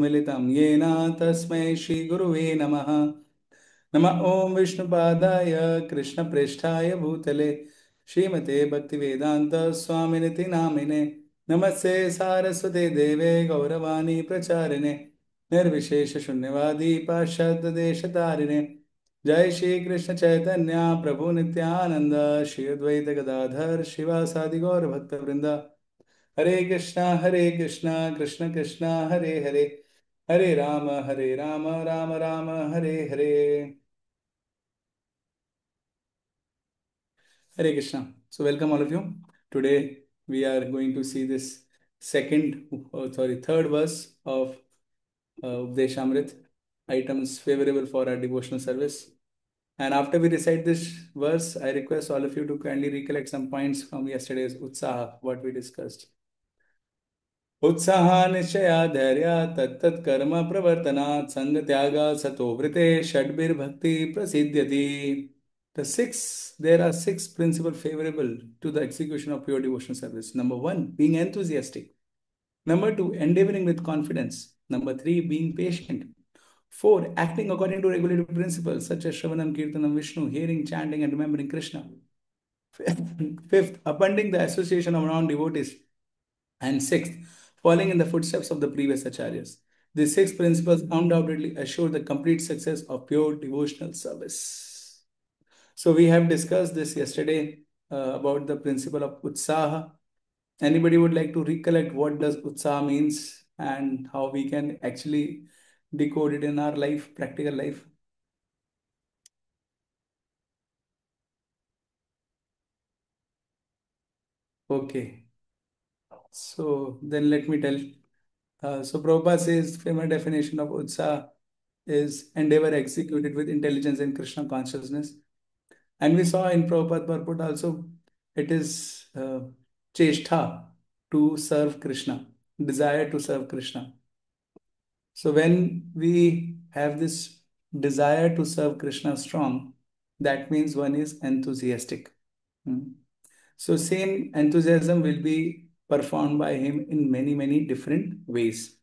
मिलितं येन तस्मै श्रीगुरुवे नमः। नमः ॐ विष्णुपादाय कृष्णप्रेष्ठाय भूतले श्रीमते भक्तिवेदान्त स्वामिनिति नामिने। नमस्ते सारस्वते देवे गौरवाणी प्रचारिणे निर्विशेष शून्यवादी पाश्चात्य देशतारिणे। जय श्री कृष्ण चैतन्य प्रभु नित्यानंद श्री अद्वैत गदाधर शिवासादि गौर भक्त वृंद। हरे कृष्णा कृष्ण कृष्ण हरे हरे, हरे Ram Ram Ram Hare Hare. Hare Krishna. So welcome all of you. Today we are going to see this third verse of Updeshamrit, items favorable for our devotional service. And after we recite this verse, I request all of you to kindly recollect some points from yesterday's Utsaha, what we discussed. उत्साह निश्चया धैर्य तत्तत् कर्म प्रवर्तनात् संग त्यागा सतो वृते षड्भिर्भक्ति प्रसिद्ध्यति. There are six principles favorable to the execution of pure devotional service. Number one, being enthusiastic. Number two, endeavoring with confidence. Number three, being patient. Four, acting according to regulative principles such as Shravanam, Kirtanam, Vishnu, hearing, chanting, and remembering Krishna. Fifth, upholding the association of non-devotees. And sixth, following in the footsteps of the previous acharyas. These six principles undoubtedly assure the complete success of pure devotional service. So we have discussed this yesterday about the principle of utsaha. Anybody would like to recollect what does utsaha means and how we can actually decode it in our life, practical life? Okay. So then let me tell. So Prabhupada says famous definition of utsaha is endeavor executed with intelligence and Krishna consciousness. And we saw in Prabhupada purport also, it is cheshtha, to serve Krishna, desire to serve Krishna. So when we have this desire to serve Krishna strong, that means one is enthusiastic. Hmm. So same enthusiasm will be performed by him in many, many different ways.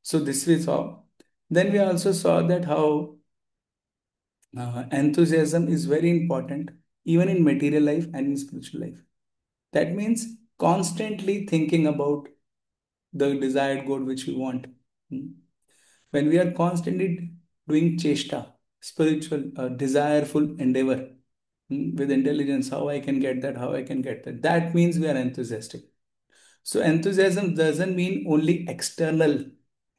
So this we saw. Then we also saw that how enthusiasm is very important even in material life and in spiritual life. That means constantly thinking about the desired goal which we want. Hmm. When we are constantly doing cheshta, spiritual, desireful endeavor, with intelligence, how I can get that, how I can get that, that means we are enthusiastic. So enthusiasm doesn't mean only external.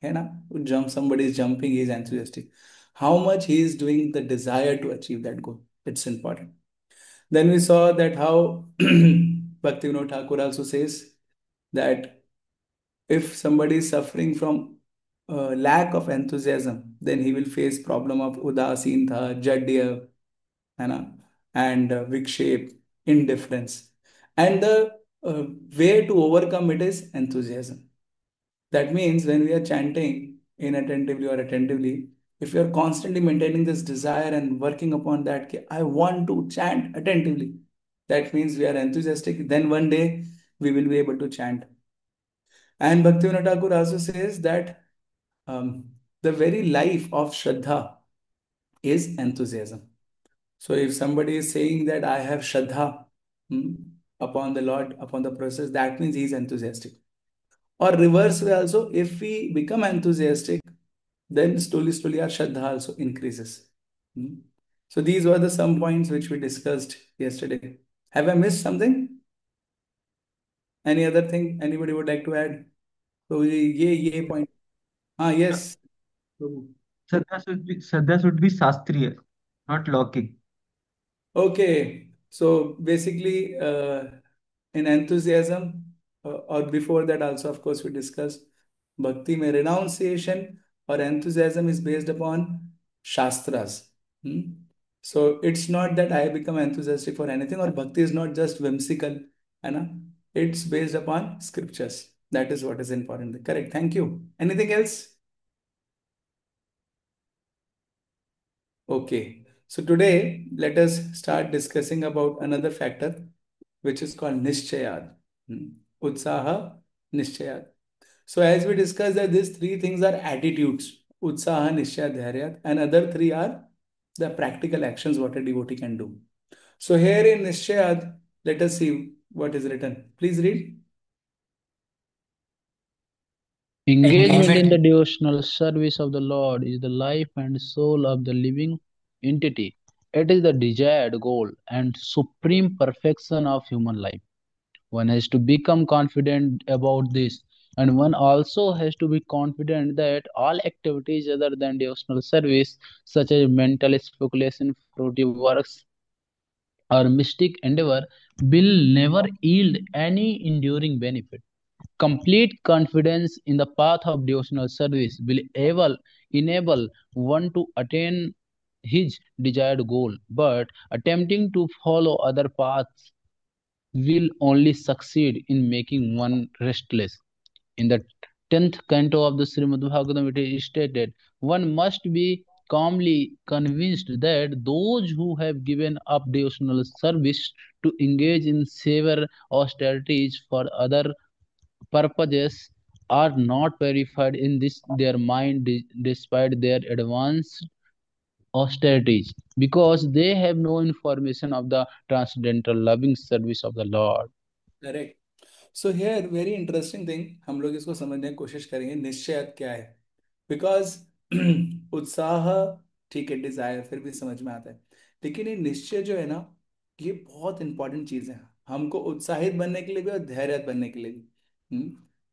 You know, somebody is jumping, he is enthusiastic. How much he is doing the desire to achieve that goal. It's important. Then we saw that how Bhaktivinoda Thakur also says that if somebody is suffering from lack of enthusiasm, then he will face problem of udasintha, jadya, है ना, and vikshep, indifference. And the way to overcome it is enthusiasm. That means when we are chanting inattentively or attentively, if you are constantly maintaining this desire and working upon that, कि I want to chant attentively, that means we are enthusiastic. Then one day we will be able to chant. And Bhaktivinoda Thakur also says that the very life of Shraddha is enthusiasm. So if somebody is saying that I have Shraddha hmm, upon the Lord, upon the process, that means he is enthusiastic. Or reverse way also, if we become enthusiastic, then slowly our Shraddha also increases. Hmm. So these were the some points which we discussed yesterday. Have I missed something? Any other thing anybody would like to add? So ye point. Ah, yes. So, Sadhya should be Shastriya, not Lokik. okay. So basically, in enthusiasm, or before that also, of course, we discussed bhakti mein renunciation or enthusiasm is based upon shastras. Hmm? So it's not that I become enthusiastic for anything, or bhakti is not just whimsical. है ना? It's based upon scriptures. That is what is important. Correct. Thank you. Anything else? Okay. So today, let us start discussing about another factor which is called Nishchayad. Hmm. Utsaha Nishchayad. So as we discussed that these three things are attitudes, utsaha, nishya, dhairya, and other three are the practical actions what a devotee can do. So here in Nishchayad, let us see what is written. Please read. Engagement in the Engagement. devotional service of the Lord is the life and soul of the living entity. It is the desired goal and supreme perfection of human life. One has to become confident about this, and one also has to be confident that all activities other than devotional service, such as mental speculation, fruitive works, or mystic endeavor, will never yield any enduring benefit. Complete confidence in the path of devotional service will enable one to attain his desired goal, but attempting to follow other paths will only succeed in making one restless. In the 10th canto of the Srimad Bhagavatam, it is stated, one must be calmly convinced that those who have given up devotional service to engage in severe austerities for other purposes are not verified in this their mind despite their advanced austerities because they have no information of the transcendental loving service of the Lord. Correct. So here very interesting thing, हम लोग इसको समझने की कोशिश करेंगे निश्चय क्या है. बिकॉज उत्साह ठीक है, डिजायर फिर भी समझ में आता है, लेकिन ये निश्चय जो है ना, ये बहुत इंपॉर्टेंट चीज है हमको उत्साहित बनने के लिए भी और धैर्य बनने के लिए भी.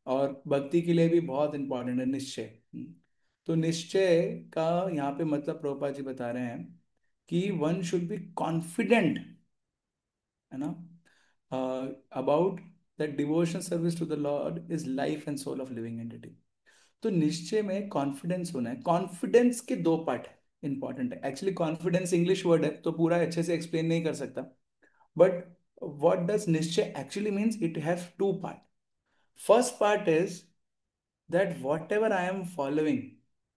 और भक्ति के लिए भी बहुत इंपॉर्टेंट है निश्चय. तो निश्चय का यहाँ पे मतलब प्रभुपाद जी बता रहे हैं कि वन शुड बी कॉन्फिडेंट, है ना, about that devotion service to the Lord is life and soul of living entity. तो निश्चय में कॉन्फिडेंस होना है. कॉन्फिडेंस के दो पार्ट है, इंपॉर्टेंट है. एक्चुअली कॉन्फिडेंस इंग्लिश वर्ड है तो पूरा अच्छे से एक्सप्लेन नहीं कर सकता, बट व्हाट डज निश्चय actually means, it have to part. First part is that whatever I am following,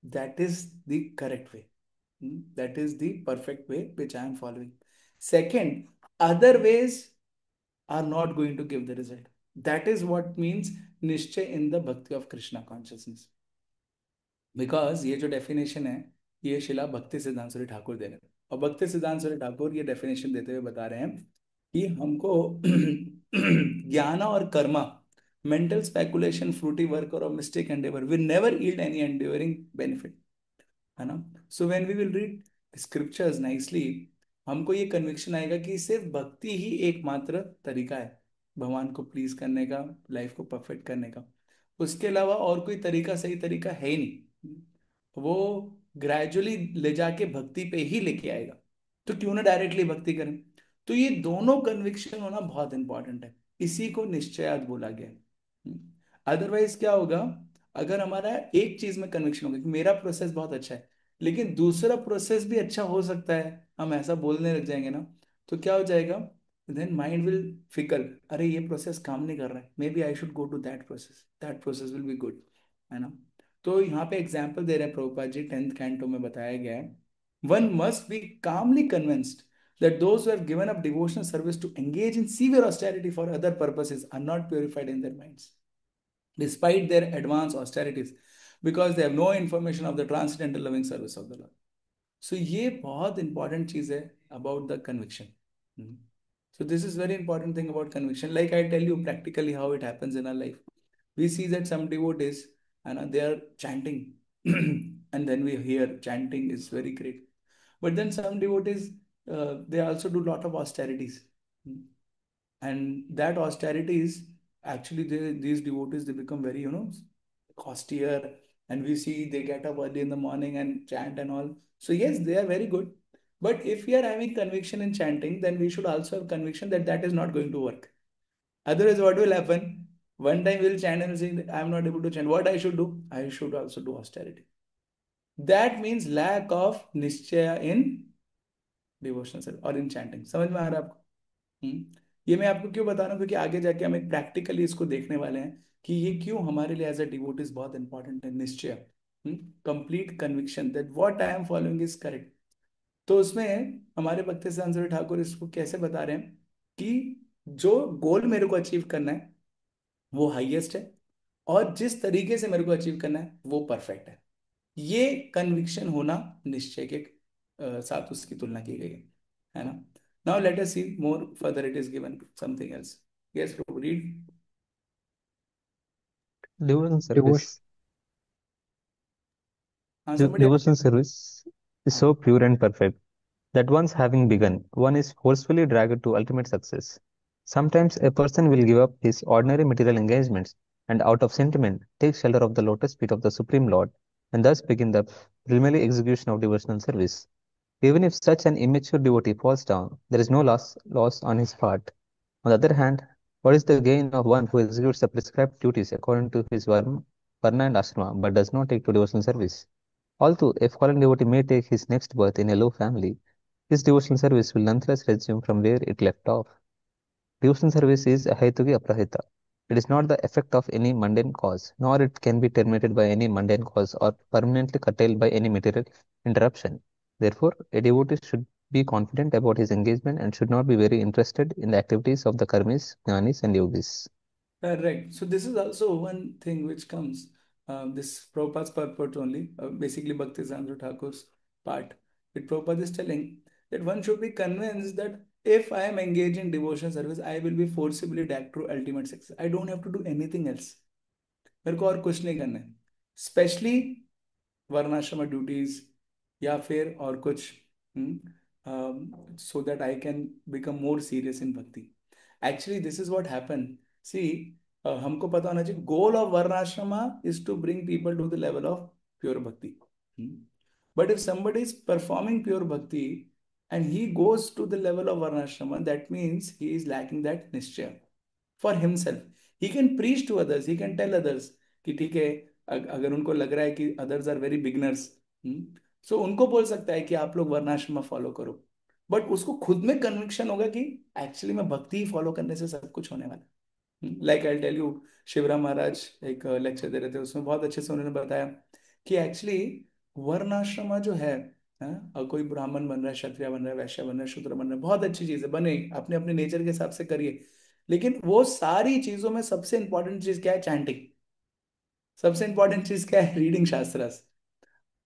that is the correct way. That is the perfect way which I am following. Second, other ways are not going to give the result. That is what means निश्चय in the bhakti of Krishna consciousness. Because ये जो definition है, ये शिला भक्ति सिद्धांत सूरी ठाकुर दे रहे हैं. और भक्ति सिद्धांत सूरी ठाकुर ये डेफिनेशन देते हुए बता रहे हैं कि हमको ज्ञान और कर्मा, मेंटल स्पेकुलेशन, फ्रूटी वर्क और mystic endeavour will never yield any enduring benefit, है ना. So when we will read scriptures nicely, हमको ये कन्विक्शन आएगा कि सिर्फ भक्ति ही एकमात्र तरीका है भगवान को प्लीज करने का, लाइफ को परफेक्ट करने का. उसके अलावा और कोई तरीका, सही तरीका है ही नहीं. वो ग्रेजुअली ले जाके भक्ति पे ही लेके आएगा. तो क्यों ना डायरेक्टली भक्ति करें. तो ये दोनों कन्विक्शन होना बहुत इंपॉर्टेंट है. इसी को निश्चयात बोला गया है. अदरवाइज क्या होगा, अगर हमारा एक चीज में कन्विक्शन होगा कि मेरा प्रोसेस बहुत अच्छा है, लेकिन दूसरा प्रोसेस भी अच्छा हो सकता है, हम ऐसा बोलने लग जाएंगे ना, तो क्या हो जाएगा, देन माइंड विल फिकल. अरे ये प्रोसेस काम नहीं कर रहा है, maybe I should go to that process will be good, है ना. तो यहाँ पे एग्जाम्पल दे रहे हैं प्रभुपाद जी, 10th कैंटो में बताया गया है, one must be calmly convinced that those who have given up devotional service to engage in severe austerity for other purposes are not purified in their minds, despite their advanced austerities, because they have no information of the transcendental loving service of the Lord. So ये बहुत important चीज है about the conviction. So this is very important thing about conviction. Like I tell you practically how it happens in our life. We see that some devotees, and they are chanting, and then we hear chanting is very great. But then some devotees, they also do lot of austerities. And that austerities, actually these devotees, they become very, austere. And we see they get up early in the morning and chant and all. So yes, they are very good. But if we are having conviction in chanting, then we should also have conviction that that is not going to work. Otherwise, what will happen? One time we'll chant and say, I am not able to chant. What I should do? I should also do austerity. That means lack of निश्चय in devotional service और इन chanting. समझ में आ रहा है आपको? ये मैं आपको क्यों बता रहा हूँ, क्योंकि आगे जाके हम एक प्रैक्टिकली इसको देखने वाले हैं कि ये क्यों हमारे लिए एज अ डिवोटीज बहुत इंपॉर्टेंट है. निश्चय, complete conviction that what I am following is correct. तो उसमें हमारे भक्ति सिद्धांत ठाकुर इसको कैसे बता रहे हैं कि जो गोल मेरे को अचीव करना है वो हाईएस्ट है, और जिस तरीके से मेरे को अचीव करना है वो परफेक्ट है। ये कन्विक्शन होना निश्चय के साथ उसकी तुलना की गई है ना। Now let us see more further, it is given something else. Yes प्रभु, रीड। Devotion Devotion. service. हाँ somebody Devotion service is हाँ so pure and perfect that once having begun, one is forcefully dragged to ultimate success. Sometimes a person will give up his ordinary material engagements and, out of sentiment, take shelter of the lotus feet of the Supreme Lord and thus begin the preliminary execution of devotional service. Even if such an immature devotee falls down, there is no loss on his part. On the other hand, what is the gain of one who executes the prescribed duties according to his varna and ashrama but does not take to devotional service? Although a fallen devotee may take his next birth in a low family, his devotional service will nonetheless resume from where it left off. Devotional service is ahaituki aprahita. It is not the effect of any mundane cause, nor it can be terminated by any mundane cause or permanently curtailed by any material interruption. Therefore, a devotee should be confident about his engagement and should not be very interested in the activities of the karmis, jnanis, and yogis. Correct. So this is also one thing which comes, this Prabhupada's purport only, basically Bhakti Sandhu Thakur's part. It Prabhupada is telling that one should be convinced that if I am engaged in devotion service, I will be forcibly dragged to ultimate success. I don't have to do anything else. मेरे को और कुछ नहीं करना है, specially वर्णाश्रम duties या फिर और कुछ, so that I can become more serious in bhakti. Actually this is what happen. See, हमको पता होना चाहिए goal of varnashram is to bring people to the level of pure bhakti. But if somebody is performing pure bhakti and he goes to the level of varnashrama, that means he is lacking that nischaya for himself. He can preach to others, he can tell others कि ठीक है, अगर उनको लग रहा है कि others are very beginners, सो उनको बोल सकता है कि आप लोग वर्णाश्रम फॉलो करो। बट उसको खुद में कन्विक्शन होगा कि एक्चुअली मैं भक्ति ही फॉलो करने से सब कुछ होने वाला है। Like I tell you, Shivram Maharaj एक लेक्चर दे रहे थे, उसमें बहुत अच्छे से उन्होंने बताया कि एक्चुअली वर्णाश्रम जो है, और कोई ब्राह्मण बन रहा है, क्षत्रिय बन रहा है, वैश्य बन रहा है, शूद्र बन रहा है, बहुत अच्छी चीज है, बने अपने अपने नेचर के हिसाब से करिए। लेकिन वो सारी चीजों में सबसे इंपॉर्टेंट चीज क्या है? चैंटिंग। सबसे इंपॉर्टेंट चीज क्या है? रीडिंग शास्त्र।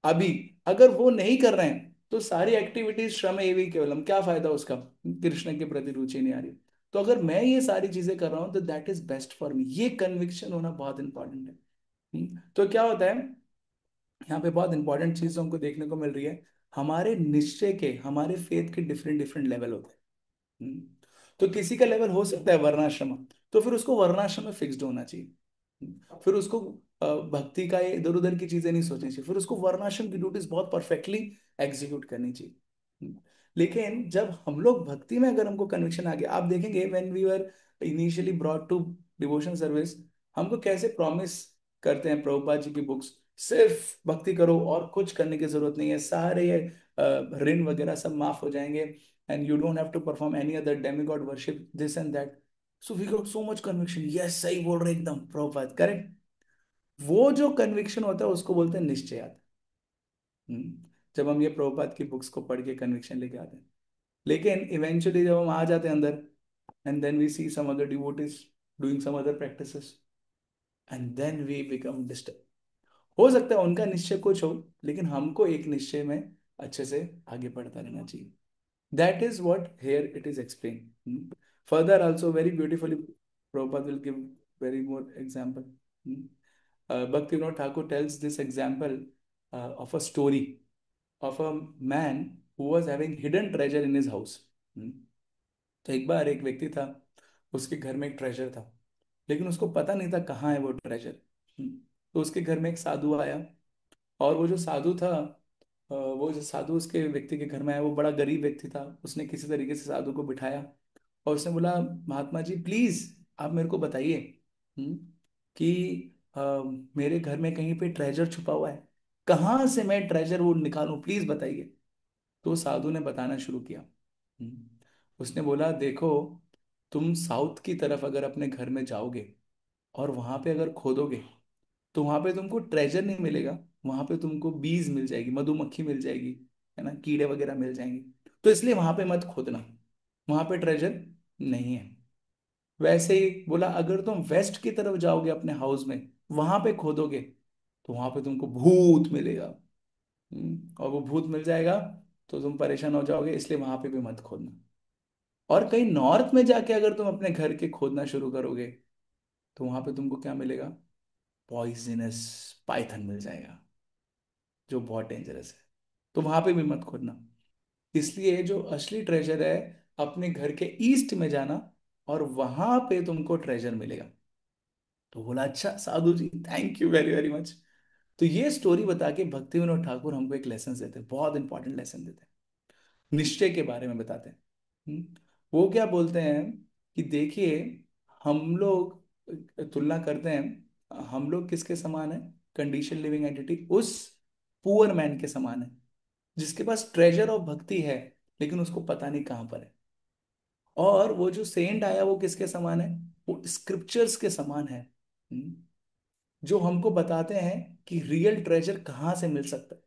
अभी अगर वो नहीं कर रहे हैं तो सारी एक्टिविटीज श्रम एवं केवलम, क्या फायदा उसका? कृष्ण के प्रति रुचि नहीं आ रही। तो अगर मैं ये सारी चीजें कर रहा हूं तो that is best for me. ये कन्विक्शन होना बहुत इंपॉर्टेंट है। तो क्या होता है, यहाँ पे बहुत इंपॉर्टेंट चीज हमको देखने को मिल रही है। हमारे निश्चय के, हमारे फेथ के डिफरेंट डिफरेंट लेवल होते हैं। तो किसी का लेवल हो सकता है वर्णाश्रम, तो फिर उसको वर्णाश्रम में फिक्स्ड होना चाहिए। फिर उसको भक्ति का इधर उधर की चीजें नहीं सोचनी चाहिए, फिर उसको वर्णाश्रम की ड्यूटीज बहुत परफेक्टली एग्जीक्यूट करनी चाहिए। लेकिन जब हम लोग भक्ति में, अगर हमको कन्विक्शन आ गया, आप देखेंगे when we were initially brought to devotion service, हमको कैसे प्रॉमिस करते हैं प्रभुपाद जी की बुक्स, सिर्फ भक्ति करो और कुछ करने की जरूरत नहीं है, सारे ये ऋण वगैरह सब माफ हो जाएंगे, and you don't have to perform any other demigod worship, this and that. So we got so much conviction, yes सही बोल रहे एकदम प्रभुपाद, करेक्ट। वो जो कन्विक्शन होता है उसको बोलते हैं निश्चयात। जब हम ये प्रभुपाद की बुक्स को पढ़ के कन्विक्शन लेके आते हैं, लेकिन इवेंचुअली जब हम आ जाते हैं अंदर, and then we see some other devotees doing some other practices, and then we become disturb. हो सकता है उनका निश्चय कुछ हो, लेकिन हमको एक निश्चय में अच्छे से आगे बढ़ता रहना चाहिए। That is what here it is explained. Further, also very beautifully, Prabhupada will give very more example. Bhaktivinoda Thakur tells this example of a story of a man who was having hidden treasure in his house. तो एक बार एक व्यक्ति था, उसके घर में एक treasure था, लेकिन उसको पता नहीं था कहाँ है वो ट्रेजर। तो उसके घर में एक साधु आया, और वो जो साधु था, वो जो साधु उसके व्यक्ति के घर में आया, वो बड़ा गरीब व्यक्ति था। उसने किसी तरीके से साधु को बिठाया और उसने बोला, महात्मा जी प्लीज आप मेरे को बताइए कि मेरे घर में कहीं पे ट्रेजर छुपा हुआ है, कहाँ से मैं ट्रेजर वो निकालूं, प्लीज बताइए। तो साधु ने बताना शुरू किया। उसने बोला, देखो तुम साउथ की तरफ अगर अपने घर में जाओगे और वहां पे अगर खोदोगे, तो वहां पे तुमको ट्रेजर नहीं मिलेगा, वहां पे तुमको बीज मिल जाएगी, मधुमक्खी मिल जाएगी, है ना, कीड़े वगैरह मिल जाएंगे। तो इसलिए वहां पे मत खोदना, वहां पे ट्रेजर नहीं है। वैसे ही बोला, अगर तुम वेस्ट की तरफ जाओगे अपने हाउस में, वहां पे खोदोगे तो वहां पे तुमको भूत मिलेगा। और वो भूत मिल जाएगा तो तुम परेशान हो जाओगे, इसलिए वहां पे भी मत खोदना। और कहीं नॉर्थ में जाके अगर तुम अपने घर के खोदना शुरू करोगे तो वहां पे तुमको क्या मिलेगा? पॉइजनस पाइथन मिल जाएगा, जो बहुत डेंजरस है। तो वहां पे भी मत खोदना। इसलिए जो असली ट्रेजर है, अपने घर के ईस्ट में जाना, और वहां पे तुमको ट्रेजर मिलेगा। तो बोला, अच्छा साधु जी, thank you very very much. तो ये स्टोरी बता के भक्ति विनोद ठाकुर हमको एक लेसन देते हैं, बहुत इंपॉर्टेंट लेसन देते हैं, निश्चय के बारे में बताते हैं। वो क्या बोलते हैं कि देखिए, हम लोग तुलना करते हैं, हम लोग किसके समान है? कंडीशन लिविंग एंटिटी उस पुअर मैन के समान है, जिसके पास ट्रेजर ऑफ भक्ति है, लेकिन उसको पता नहीं कहाँ पर है। और वो जो सेंट आया वो किसके समान है? वो स्क्रिप्चर्स के समान है। हम्म, जो हमको बताते हैं कि रियल ट्रेजर कहाँ से मिल सकता है।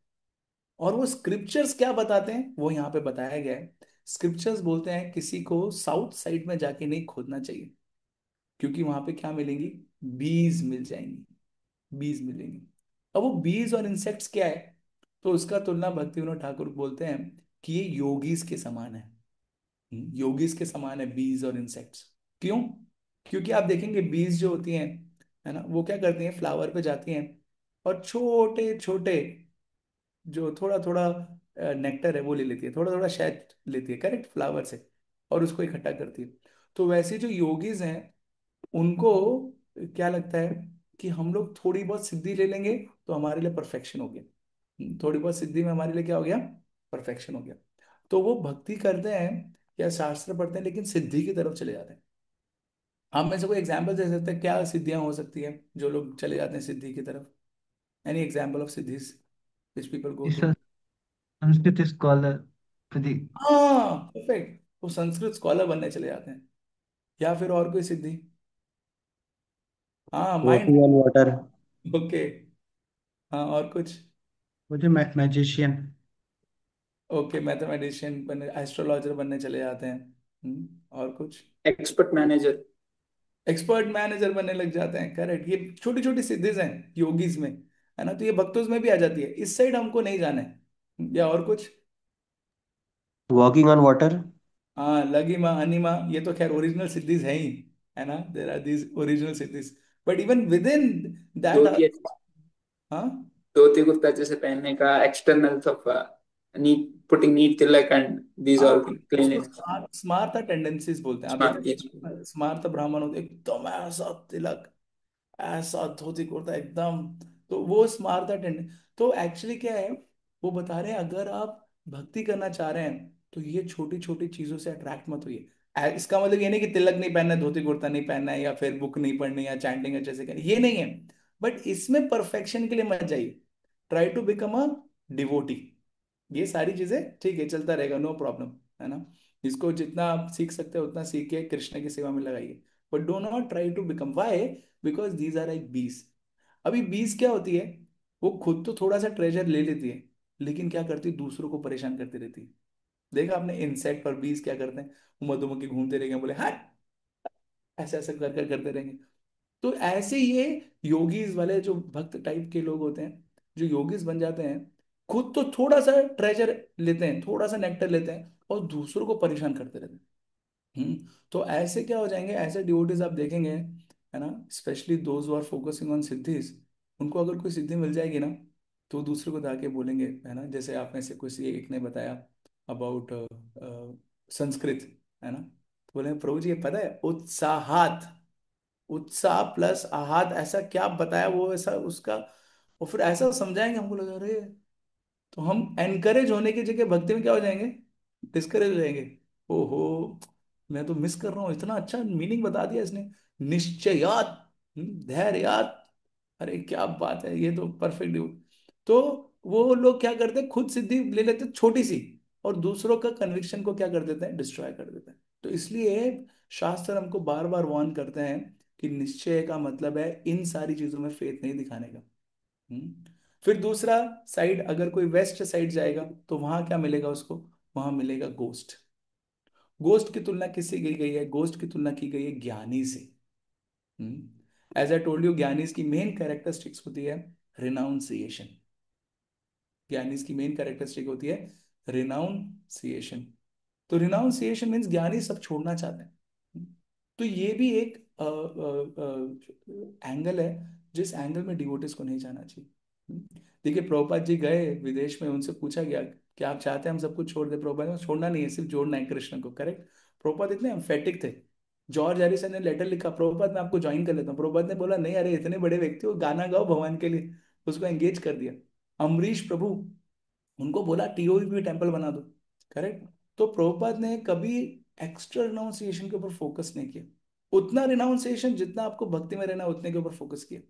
और वो स्क्रिप्चर्स क्या बताते हैं वो यहाँ पे बताया गया है। स्क्रिप्चर्स बोलते हैं किसी को साउथ साइड में जाके नहीं खोदना चाहिए, क्योंकि वहां पे क्या मिलेंगी? बीज मिल जाएंगी, बीज मिलेंगी। अब वो बीज और इंसेक्ट्स क्या है? तो उसका तुलना भक्ति विनोद ठाकुर बोलते हैं कि ये योगीज के समान है। योगीज के समान है बीज और इंसेक्ट्स। क्यों? क्योंकि आप देखेंगे बीज जो होती हैं, है ना, वो क्या करती हैं? फ्लावर पे जाती हैं और छोटे छोटे, जो थोड़ा थोड़ा नेक्टर है वो ले लेती है, थोड़ा थोड़ा शहद लेती है, करेक्ट, फ्लावर से, और उसको इकट्ठा करती है। तो वैसे जो योगीज हैं, उनको क्या लगता है कि हम लोग थोड़ी बहुत सिद्धि ले लेंगे तो हमारे लिए परफेक्शन हो गया। थोड़ी बहुत सिद्धि में हमारे लिए क्या हो गया? परफेक्शन हो गया। तो वो भक्ति करते हैं या शास्त्र पढ़ते हैं, लेकिन सिद्धि की तरफ चले जाते हैं। आप में से कोई एग्जाम्पल दे सकते हैं क्या सिद्धियां हो सकती है जो लोग चले जाते हैं सिद्धि की तरफ? Any example of siddhis which people go is through? Sanskrit scholar Pradeep. हाँ, परफेक्ट, वो संस्कृत स्कॉलर बनने चले जाते हैं। या फिर और कोई सिद्धि? हाँ, mind. Walking on water. Okay. हाँ, और कुछ? मुझे मैजिशियन। ओके, मैथमेटिशियन बनने, एस्ट्रोलॉजर बनने चले जाते हैं। और कुछ? Expert manager. एक्सपर्ट मैनेजर बनने लग जाते हैं, करेक्ट। ये छोटी छोटी सिद्धीज हैं योगीज में, है ना, तो ये भक्तों में भी आ जाती है। इस साइड हमको नहीं जाना है। या और कुछ? Walking on water. हाँ, लगी माँ अनिमा, ये तो खैर ओरिजिनल सिद्धीज है ही, है ना, there are these original siddhis. But even within that, धोती हाँ, धोती कुर्ता जैसे पहनने का external of neat putting neat tilak and these हाँ, ऑल उसको क्लीनलीनेस। स्मार्थ टेंडेंसीज बोलते हैं। आप स्मार्ट यस। देखते स्मार्थ ब्राह्मण होते एकदम ऐसा तिलक, ऐसा धोती कुर्ता एकदम। तो वो स्मार्थ टेंडेंसी। तो एक्चुअली क्या है, वो बता रहे हैं अगर आप भक्ति करना चाह रहे हैं तो ये छोटी छोटी चीजों से अट्रैक्ट मत होइए। इसका मतलब ये नहीं कि तिलक नहीं पहनना है, धोती कुर्ता नहीं पहनना है, या फिर बुक नहीं पढ़नी या चैंटिंग अच्छे से करनी, ये नहीं है। बट इसमें परफेक्शन के लिए मत जाइए। Try to become a devotee. ये सारी चीजें ठीक है, चलता रहेगा, नो प्रॉब्लम, है ना। इसको जितना आप सीख सकते हो उतना सीख के कृष्ण की सेवा में लगाइए। But do not try to become, why? Because these are like बीज। अभी बीज क्या होती है? वो खुद तो थोड़ा सा ट्रेजर ले लेती है, लेकिन क्या करती है? दूसरों को परेशान करती रहती है। देखा आपने इंसेक्ट और बीज क्या करते हैं? वो मधुमक्खी घूमते रहेंगे, बोले हट, ऐसे ऐसे कर कर करते रहेंगे। तो ऐसे ये योगीज वाले जो भक्त टाइप के लोग होते हैं, जो योगीज बन जाते हैं, खुद तो थोड़ा सा ट्रेजर लेते हैं, थोड़ा सा नेक्टर लेते हैं, और दूसरों को परेशान करते रहते हैं। तो ऐसे क्या हो जाएंगे? ऐसे डिवोटीज आप देखेंगे, है ना, specially those who are focusing on siddhis, उनको अगर कोई सिद्धि मिल जाएगी ना, तो दूसरे को जाके बोलेंगे, है ना, जैसे आप में से किसी एक ने बताया अबाउट संस्कृत, है ना, तो बोले प्रभु जी ये पता है, उत्साहात, उत्साह प्लस आहत, ऐसा क्या बताया वो, ऐसा उसका। और फिर ऐसा समझाएंगे, हमको लगा अरे, तो हम एनकरेज होने की जगह भक्ति में क्या हो जाएंगे? डिस्करेज हो जाएंगे। ओहो, मैं तो मिस कर रहा हूँ, इतना अच्छा मीनिंग बता दिया इसने। निश्चयात, धैर्यात, अरे क्या बात है, ये तो परफेक्ट। तो वो लोग क्या करते हैं? खुद सिद्धि ले लेते हैं छोटी सी, और दूसरों का कन्विक्शन को क्या कर देते हैं? डिस्ट्रॉय कर देते हैं। तो इसलिए शास्त्र हमको बार बार वार्न करते हैं कि निश्चय का मतलब है इन सारी चीजों में फेथ नहीं दिखाने का। हम्म। फिर दूसरा साइड, अगर कोई वेस्ट साइड जाएगा तो वहां क्या मिलेगा उसको? वहां मिलेगा गोस्ट। गोस्ट की तुलना किससे की गई है? गोस्ट की तुलना की गई है ज्ञानी से। एज आई टोल्ड यू, ज्ञानीज की मेन कैरेक्टरिस्टिक्स होती है रिनाउंसिएशन। ज्ञानीज की मेन कैरेक्टरिस्टिक होती है रिनाउंसिएशन। तो रिनाउंसिएशन मीन्स ज्ञानी सब छोड़ना चाहते हैं। तो ये भी एक एंगल है जिस एंगल में डिवोटिस को नहीं जाना चाहिए। देखिए प्रभुपाद जी गए विदेश में, उनसे पूछा गया कि आप चाहते हैं हम सब कुछ छोड़ दे? प्रभुपाद ने, छोड़ना नहीं है, सिर्फ जोड़ना है कृष्ण को। करेक्ट। प्रभुपाद इतने एम्फेटिक थे। जॉर्ज हैरिसन ने लेटर लिखा, प्रभुपाद मैं आपको ज्वाइन कर लेता हूँ। प्रभुपाद ने बोला नहीं, अरे इतने बड़े व्यक्ति हो, गाना गाओ भगवान के लिए। उसको एंगेज कर दिया। अमरीश प्रभु, उनको बोला टीओबी टेम्पल बना दो। करेक्ट। तो प्रभुपाद ने कभी एक्स्ट्रा रिनाउंसिएशन के ऊपर फोकस नहीं किया। उतना रिनाउंसिएशन जितना आपको भक्ति में रहना है, उतने के ऊपर फोकस किया।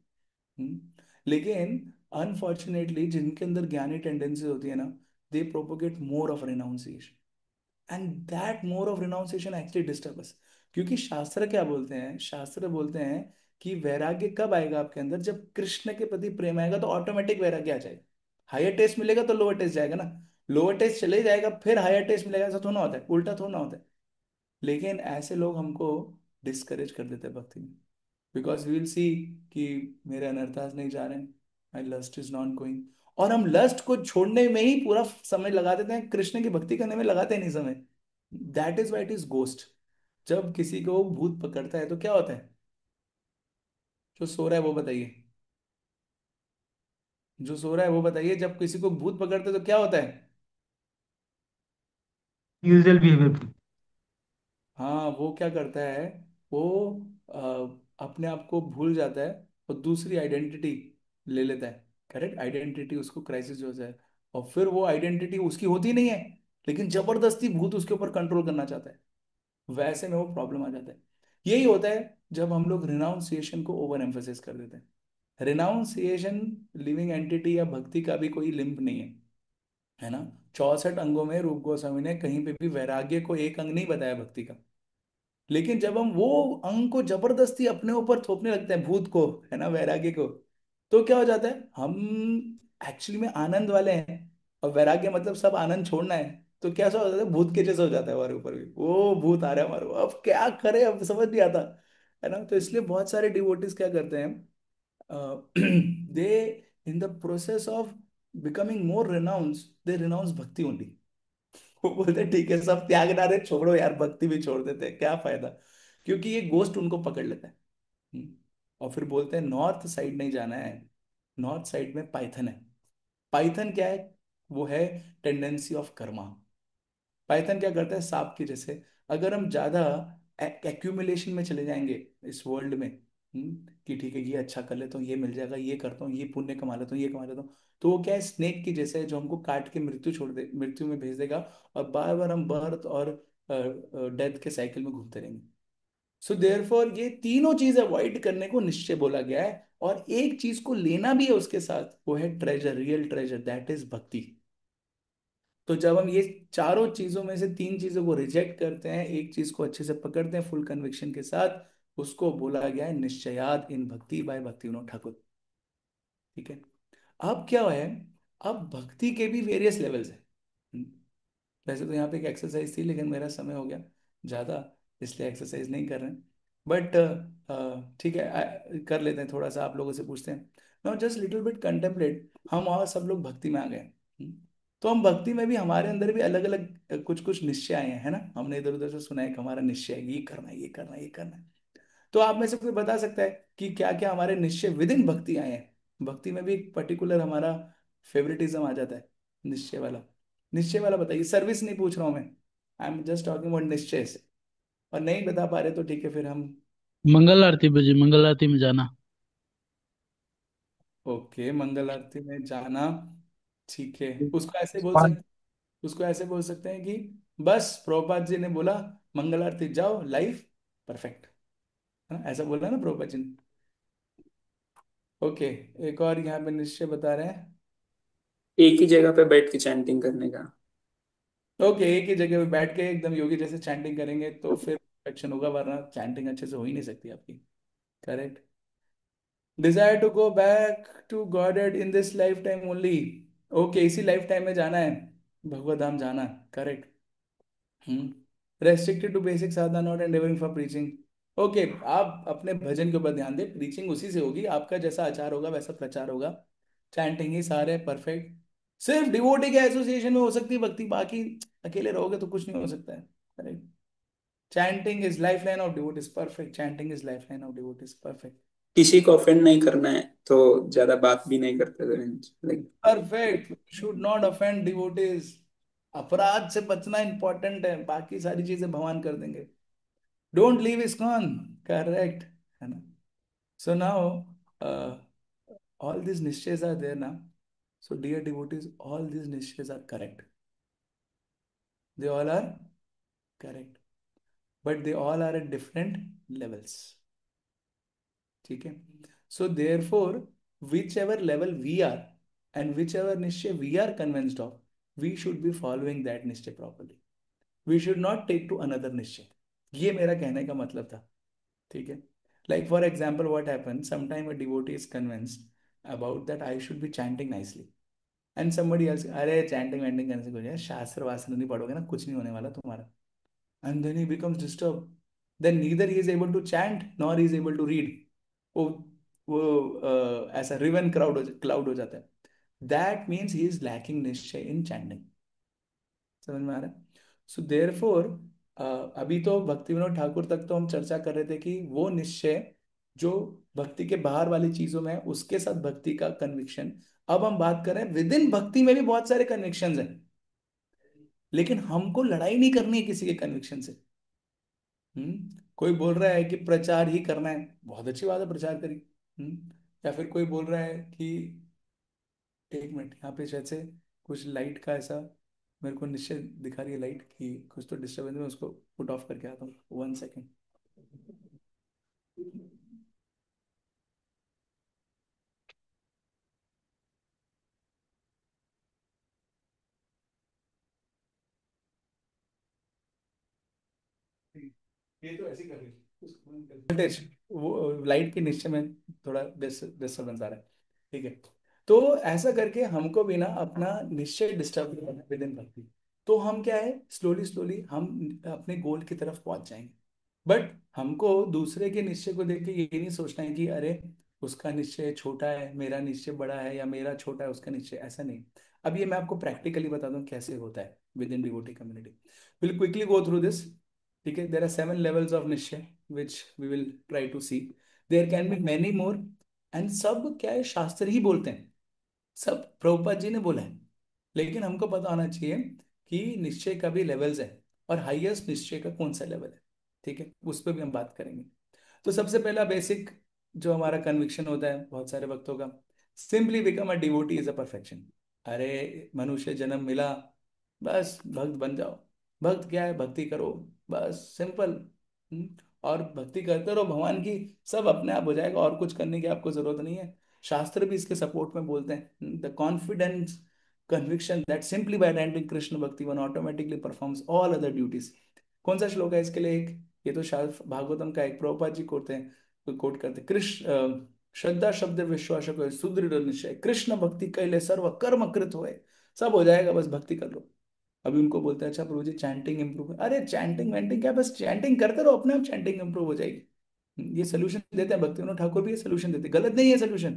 हम्म। लेकिन अनफॉर्चुनेटली जिनके अंदर ज्ञानी टेंडेंसी होती है ना, they propagate more of renunciation, and that more of renunciation actually disturb us. क्योंकि शास्त्र क्या बोलते हैं? शास्त्र बोलते हैं कि वैराग्य कब आएगा आपके अंदर? जब कृष्ण के प्रति प्रेम आएगा तो ऑटोमेटिक वैराग्य आ जाएगा। हायर टेस्ट मिलेगा तो लोअर टेस्ट जाएगा ना, लोअर टेस्ट चले जाएगा फिर हायर टेस्ट मिलेगा, ऐसा थोड़ा ना होता है, उल्टा थोड़ा ना होता है। लेकिन ऐसे लोग हमको डिस्करेज कर देते हैं भक्ति में, बिकॉज वी विल सी कि मेरे अनर्थास नहीं जा रहे हैं, माई लस्ट इज नॉट गोइंग। और हम लस्ट को छोड़ने में ही पूरा समय लगा देते हैं, कृष्ण की भक्ति करने में लगाते नहीं समय। That is why it is ghost. जब किसी को भूत पकड़ता है तो क्या होता है? जो सो रहा है वो बताइए, जो सो रहा है वो बताइए, जब किसी को भूत पकड़ता है तो क्या होता है? Usual behaviour. हाँ, वो क्या करता है? वो अपने आप को भूल जाता है और दूसरी आइडेंटिटी ले लेता है। करेक्ट। आइडेंटिटी उसको क्राइसिस हो जाए, और फिर वो आइडेंटिटी उसकी होती नहीं है, लेकिन जबरदस्ती भूत उसके ऊपर कंट्रोल करना चाहता है। वैसे में वो प्रॉब्लम आ जाता है। यही होता है जब हम लोग रिनाउंसिएशन को ओवर एम्फोसिस कर देते हैं। रिनाउंसिएशन लिविंग एंटिटी या भक्ति का भी कोई लिंक नहीं है, है ना। 64 अंगों में रूप गोस्वामी ने कहीं पे भी वैराग्य को एक अंग नहीं बताया भक्ति का। लेकिन जब हम वो अंग को जबरदस्ती अपने ऊपर थोपने लगते हैं, भूत को, है ना, वैराग्य को, तो क्या हो जाता है? हम एक्चुअली में आनंद वाले हैं, और वैराग्य मतलब सब आनंद छोड़ना है। तो क्या सा हो जाता है? भूत के जैसा हो जाता है हमारे ऊपर भी, वो भूत आ रहा है हमारे ऊपर, अब क्या करे, अब समझ नहीं आता, है ना। तो इसलिए बहुत सारे डिवोटीज क्या करते हैं, they in the process of becoming more renounce, they renounce bhakti only. वो बोलते हैं ठीक है सब त्याग ना दे, छोड़ो यार, भक्ति भी छोड़ देते हैं, क्या फायदा। क्योंकि ये गोस्ट उनको पकड़ लेता है। और फिर बोलते हैं नॉर्थ साइड नहीं जाना है, नॉर्थ साइड में पाइथन है। पाइथन क्या है? वो है टेंडेंसी ऑफ कर्मा। पाइथन क्या करता है? सांप के जैसे, अगर हम ज्यादा एक्यूमुलेशन में चले जाएंगे इस वर्ल्ड में, कि ठीक है ये अच्छा कर लेता हूँ, ये मिल जाएगा, ये करता हूँ, ये पुण्य कमा लेता हूँ, ये कमा लेता हूँ, तो वो क्या है? स्नेक की जैसे है, जो हमको काट के मृत्यु छोड़ दे, मृत्यु में भेज देगा, और बार बार हम बर्थ और डेथ के साइकिल में घूमते रहेंगे। सो देयरफॉर ये तीनों चीज अवॉइड करने को निश्चय बोला गया है, और एक चीज को लेना भी है उसके साथ, वो है treasure, real treasure, that is भक्ति। तो जब हम ये चारों चीजों में से तीन चीजों को रिजेक्ट करते हैं, एक चीज को अच्छे से पकड़ते हैं फुल कन्विक्शन के साथ, उसको बोला गया है निश्चयाद इन भक्ति बाय भक्ति विनोद ठाकुर। ठीक है। अब क्या है? अब भक्ति के भी वेरियस लेवल्स हैं। हम्म, वैसे तो यहाँ पे एक एक्सरसाइज थी, लेकिन मेरा समय हो गया ज़्यादा, इसलिए एक्सरसाइज नहीं कर रहे हैं। बट ठीक है, कर लेते हैं, थोड़ा सा आप लोगों से पूछते हैं। Now just little bit contemplate, हम और सब लोग भक्ति में आ गए। तो हम भक्ति में भी, हमारे अंदर भी अलग अलग कुछ कुछ निश्चय आए हैं, है ना। हमने इधर उधर से सुना है कि हमारा निश्चय है, ये करना है, ये करना है, ये करना है। तो आप में से कोई बता सकता है कि क्या क्या हमारे निश्चय विद इन भक्ति आए हैं? भक्ति में भी एक पर्टिकुलर हमारा फेवरेटिज्म आ जाता है, निश्चय वाला। निश्चय वाला बताइए, सर्विस नहीं पूछ रहा हूं मैं, I am just talking about निश्चय से। और नहीं बता पा रहे तो ठीक है, फिर हम। मंगल आरती बजे, मंगल आरती में जाना। ओके, मंगल आरती में जाना, ठीक है। उसको ऐसे बोल पाँच। सकते, उसको ऐसे बोल सकते हैं कि बस प्रभुपाद जी ने बोला मंगल आरती जाओ, लाइफ परफेक्ट, है ना, ऐसा बोल रहा है ना प्रभुपाद जी ने। ओके। एक और यहाँ पे निश्चय बता रहे हैं। एक ही जगह पे बैठ के चैंटिंग करने का। ओके, एक ही जगह पे बैठ के एकदम योगी जैसे चैंटिंग करेंगे तो फिर एक्शन होगा, वरना चैंटिंग अच्छे से हो ही नहीं सकती आपकी। Correct. Desire to go back to godhead in this lifetime only. Okay, इसी लाइफ टाइम में जाना है, भगवत धाम जाना। Correct. Restricted to basic sadhana, not endeavouring for preaching. Okay, आप अपने भजन के ऊपर ध्यान दें, प्रीचिंग उसी से होगी, आपका जैसा आचार होगा वैसा प्रचार होगा। चैंटिंग ही सारे परफेक्ट। सिर्फ डिवोटी के एसोसिएशन में हो सकती है भक्ति, बाकी अकेले रहोगे तो कुछ नहीं हो सकता है। Correct. Chanting is life line of devote is perfect, chanting is life line of devote is perfect. किसी को ऑफेंड नहीं करना है तो ज्यादा बात भी नहीं करते थे, like. Perfect, should not offend devotees. अपराध से बचना इंपॉर्टेंट है, बाकी सारी चीजें भगवान कर देंगे। Don't leave ISKCON. करेक्ट, है ना? So now all these niches are there now. So dear devotees, all these niches are correct. They all are correct, but they all are at different levels. ठीक है? So therefore, whichever level we are and whichever niche we are convinced of, we should be following that niche properly. We should not take to another niche. ये मेरा कहने का मतलब था। ठीक है? Like for example, what happens? Sometime a devotee is convinced about that I should be chanting nicely. And somebody else, अरे chanting वैंटिंग करने से कुछ नहीं, शास्त्र वास्त्र नहीं पढ़ोगे ना, कुछ नहीं होने वाला तुम्हारा। And then he becomes disturb. Then neither he is able to chant nor he is able to read. वो ऐसा रिवन क्लाउड हो जाता है। That means he is lacking निश्चय इन चैंटिंग। समझ में आ रहा है? सो देयर फोर, अभी तो भक्ति विनोद ठाकुर तक तो हम चर्चा कर रहे थे कि वो निश्चय जो भक्ति के बाहर वाली चीजों में है, उसके साथ भक्ति का कन्विक्शन। अब हम बात कर रहे हैं विद इन भक्ति में भी बहुत सारे कन्विक्शन हैं, लेकिन हमको लड़ाई नहीं करनी है किसी के कन्विक्शन से। कोई बोल रहा है कि प्रचार ही करना है, बहुत अच्छी बात है, प्रचार करी। या फिर कोई बोल रहा है कि, एक मिनट, यहाँ पे शायद से कुछ लाइट का ऐसा मेरे को निश्चय दिखा रही है लाइट की, कुछ तो डिस्टर्बेंस में, उसको पुट ऑफ करके आता हूँ, 1 सेकेंड। ये तो ऐसे ही कर रही है, वोल्टेज, वो लाइट के निश्चय में थोड़ा डिस्टर्बेंस आ रहा है। ठीक है? तो ऐसा करके हमको भी ना अपना निश्चय डिस्टर्ब करना है विद इन भक्ति। तो हम क्या है, स्लोली स्लोली हम अपने गोल की तरफ पहुंच जाएंगे। बट हमको दूसरे के निश्चय को देख के ये नहीं सोचना है कि अरे उसका निश्चय छोटा है, मेरा निश्चय बड़ा है, या मेरा छोटा है उसका निश्चय, ऐसा नहीं। अब ये मैं आपको प्रैक्टिकली बता दूं कैसे होता है within devotee community. Will quickly go through this. ठीक है? देर आर 7 लेवल्स ऑफ निश्चय which we will try to see. There can be many more. And सब क्या है, शास्त्र ही बोलते हैं, सब प्रभुपाद जी ने बोला है। लेकिन हमको पता होना चाहिए कि निश्चय का भी लेवल्स है, और हाईएस्ट निश्चय का कौन सा लेवल है। ठीक है? उस पर भी हम बात करेंगे। तो सबसे पहला बेसिक जो हमारा कन्विक्शन होता है बहुत सारे भक्तों का, simply become a devotee is a perfection. अरे मनुष्य जन्म मिला, बस भक्त बन जाओ। भक्त क्या है, भक्ति करो, बस सिंपल। और भक्ति करते रहो भगवान की, सब अपने आप हो जाएगा, और कुछ करने की आपको जरूरत नहीं है। शास्त्र भी इसके सपोर्ट में बोलते हैं, the confidence conviction that simply by attending Krishna भक्ति one automatically performs all other duties। कौन सा श्लोक है इसके लिए? एक, ये तो शायद भागवतम का एक प्रभुपाद जी कोट करते हैं, कृष्ण श्रद्धा शब्द विश्वास को सुदृढ़ निश्चय कृष्ण भक्ति कैले सर्व कर्म कृत होए। सब हो जाएगा, बस भक्ति कर लो। अभी उनको बोलते हैं, अच्छा प्रभु जी चैंटिंग इंप्रूव, अरे चैंटिंग वैंटिंग क्या, बस चैंटिंग करते रहो, अपने आप चैंटिंग इंप्रूव हो जाएगी। ये सोल्यूशन देते हैं भक्ति विनोद ठाकुर भी, ये सोल्यूशन देते हैं, गलत नहीं है सोल्यूशन।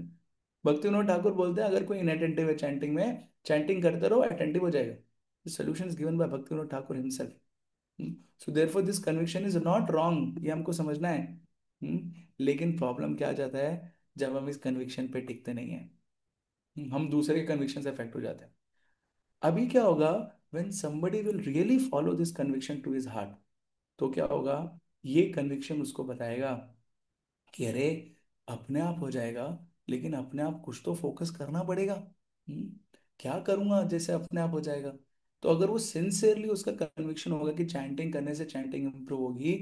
भक्ति विनोद ठाकुर बोलते हैं अगर कोई इनअटेंटिव है चैंटिंग में, चैंटिंग करते रहो, अटेंटिव हो जाएगा। सोल्यूशन गिवन बाय भक्ति Vinod Thakur himself. So therefore this conviction is not wrong, ये हमको समझना है। लेकिन प्रॉब्लम क्या आ जाता है, जब हम इस कन्विक्शन पे टिकते नहीं है, हम दूसरे के कन्विक्शन से अफेक्ट हो जाते हैं। अभी क्या होगा, when somebody will really follow this conviction to his heart, तो क्या होगा, ये कन्विक्शन उसको बताएगा कि अरे अपने आप हो जाएगा, लेकिन अपने आप कुछ तो फोकस करना पड़ेगा। क्या करूंगा जैसे अपने आप हो जाएगा? तो अगर वो सिंसियरली उसका कन्विक्शन होगा कि चैंटिंग करने से चैंटिंग इंप्रूव होगी,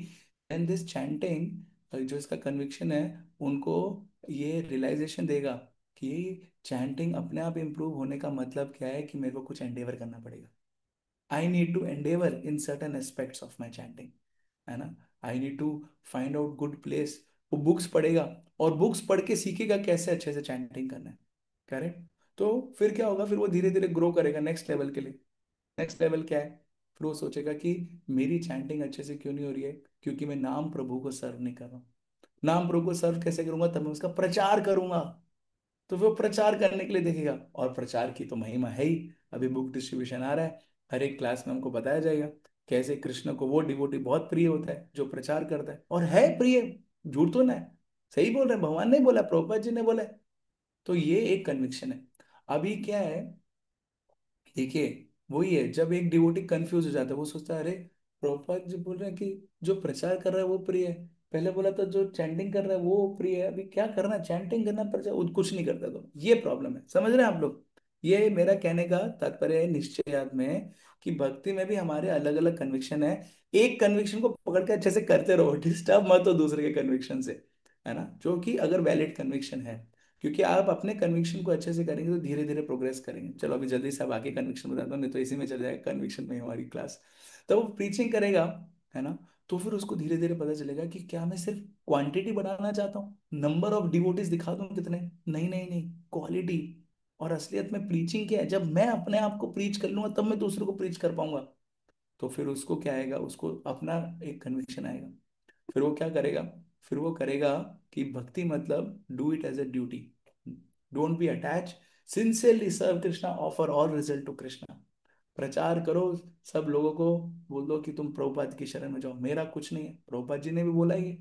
एंड दिस चैंटिंग जो इसका कन्विक्शन है, उनको ये रियलाइजेशन देगा कि चैंटिंग अपने आप इंप्रूव होने का मतलब क्या है, कि मेरे को कुछ एंडेवर करना पड़ेगा। I need to endeavour in certain aspects of my chanting, है ना? I need to find out good place. वो बुक्स पढ़ेगा, और बुक्स पढ़ के सीखेगा कैसे अच्छे से चैंटिंग करना है। करेक्ट? तो फिर क्या होगा, फिर वो धीरे धीरे ग्रो करेगा नेक्स्ट लेवल के लिए। नेक्स्ट लेवल क्या है? फिर वो सोचेगा कि मेरी चैंटिंग अच्छे से क्यों नहीं हो रही है, क्योंकि मैं नाम प्रभु को सर्व नहीं कर रहा हूँ। नाम प्रभु को सर्व कैसे करूंगा? तब मैं उसका प्रचार करूंगा। तो वो प्रचार करने के लिए देखेगा, और प्रचार की तो महिमा है ही। अभी बुक डिस्ट्रीब्यूशन आ रहा है, हर एक क्लास में हमको बताया जाएगा कैसे कृष्ण को वो डिवोटी बहुत प्रिय होता है जो प्रचार करता है, और है प्रिय, झूठ तो ना है, सही बोल रहे हैं, भगवान ने बोला, प्रभुपाद जी ने बोला है। तो ये एक कन्विक्शन है। अभी क्या है, देखिए, वही है, जब एक डिवोटी कंफ्यूज हो जाता है, वो सोचता है अरे प्रभुपाद जी बोल रहे हैं कि जो प्रचार कर रहा है वो प्रिय है, पहले बोला तो जो चैंटिंग कर रहा है वो प्रिय है, अभी क्या करना, चैंटिंग करना, प्रचार कुछ नहीं करता, तो ये प्रॉब्लम है। समझ रहे हैं आप लोग? ये मेरा कहने का तात्पर्य है निश्चयात्म में, कि भक्ति में भी हमारे अलग अलग कन्विक्शन है। एक कन्विक्शन को पकड़ के अच्छे से करते रहो, डिस्टर्ब मत हो दूसरे के कन्विक्शन से, है ना, जो कि अगर वैलिड कन्विक्शन है। क्योंकि आप अपने कन्विक्शन को अच्छे से करेंगे तो धीरे धीरे प्रोग्रेस करेंगे। चलो अभी जल्दी से अब आगे कन्विक्शन बताता हूँ, नहीं तो इसी में चल जाएगा कन्विक्शन में हमारी क्लास। तो वो प्रीचिंग करेगा, है ना, तो फिर उसको धीरे धीरे पता चलेगा कि क्या मैं सिर्फ क्वांटिटी बढ़ाना चाहता हूँ, नंबर ऑफ डिवोटीज दिखा दूं कितने, नहीं नहीं नहीं, क्वालिटी। और असलियत में प्रीचिंग क्या है, जब मैं अपने आप को प्रीच कर लूंगा तब मैं दूसरों को प्रीच कर पाऊंगा। तो फिर उसको क्या आएगा, उसको अपना एक कन्विक्शन आएगा। फिर वो क्या करेगा, फिर वो करेगा कि भक्ति मतलब do it as a duty, don't be attach, sincerely serve Krishna, offer all result to Krishna. प्रचार करो, सब लोगों को बोल दो कि तुम प्रभुपाद की शरण में जाओ, मेरा कुछ नहीं है, प्रभुपाद जी ने भी बोला ही है,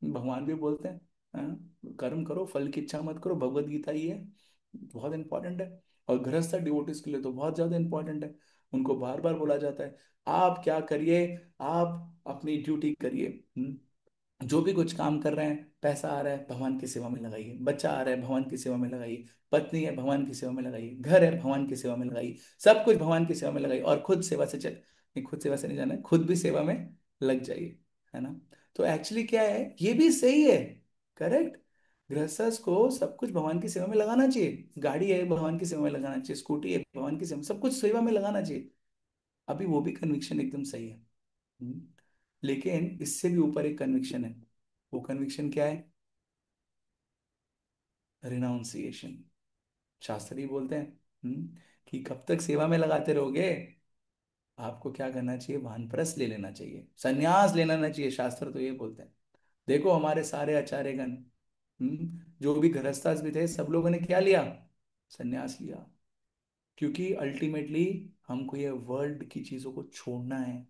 भगवान भी बोलते हैं, कर्म करो, फल की इच्छा मत करो, भगवत गीता ही है, बहुत इंपॉर्टेंट है। और गृहस्थ डिवोटीज के लिए तो बहुत ज्यादा इंपॉर्टेंट है, उनको बार बार बोला जाता है आप क्या करिए, आप अपनी ड्यूटी करिए। जो भी कुछ काम कर रहे हैं, पैसा आ रहा है भगवान की सेवा में लगाइए, बच्चा आ रहा है भगवान की सेवा में लगाइए, पत्नी है भगवान की सेवा में लगाइए, घर है भगवान की सेवा में लगाइए, सब कुछ भगवान की सेवा में लगाइए, और खुद सेवा से चल नहीं, खुद सेवा से नहीं जाना है, खुद भी सेवा में लग जाइए, है ना। तो एक्चुअली क्या है, ये भी सही है, करेक्ट। गृहस्थ को सब कुछ भगवान की सेवा में लगाना चाहिए, गाड़ी है भगवान की सेवा में लगाना चाहिए, स्कूटी है भगवान की सेवा में, सब कुछ सेवा में लगाना चाहिए। अभी वो भी कन्विक्शन एकदम सही है। हम्म। लेकिन इससे भी ऊपर एक कन्विक्शन है, वो कन्विक्शन क्या है, रिनाउंसिएशन। शास्त्री बोलते हैं कि कब तक सेवा में लगाते रहोगे, आपको क्या करना चाहिए, वानप्रस्थ ले लेना चाहिए, संन्यास ले लेना चाहिए, शास्त्र तो ये बोलते हैं। देखो हमारे सारे आचार्यगण, जो भी गृहस्थास भी थे, सब लोगों ने क्या लिया, संन्यास लिया। क्योंकि अल्टीमेटली हमको ये वर्ल्ड की चीजों को छोड़ना है,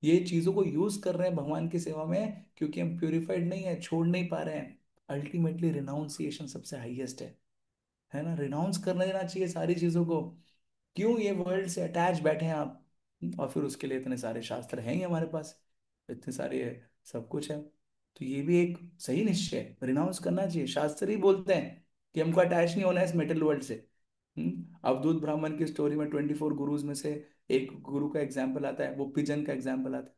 ये चीजों को यूज कर रहे हैं भगवान की सेवा में, क्योंकि हम प्यूरिफाइड नहीं है, छोड़ नहीं पा रहे हैं। अल्टीमेटली रिनाउंसिएशन सबसे हाईएस्ट है ना, रिनाउंस कर लेना चाहिए सारी चीजों को। क्यों ये वर्ल्ड से अटैच बैठे हैं आप? और फिर उसके लिए इतने सारे शास्त्र हैं ही हमारे पास, इतने सारे सब कुछ है। तो ये भी एक सही निश्चय है, रिनाउंस करना चाहिए। शास्त्र ही बोलते हैं कि हमको अटैच नहीं होना है इस मेटल वर्ल्ड से। अवधूत ब्राह्मण की स्टोरी में 24 गुरुज में से एक गुरु का एग्जाम्पल आता है, वो पिजन का एग्जाम्पल आता है।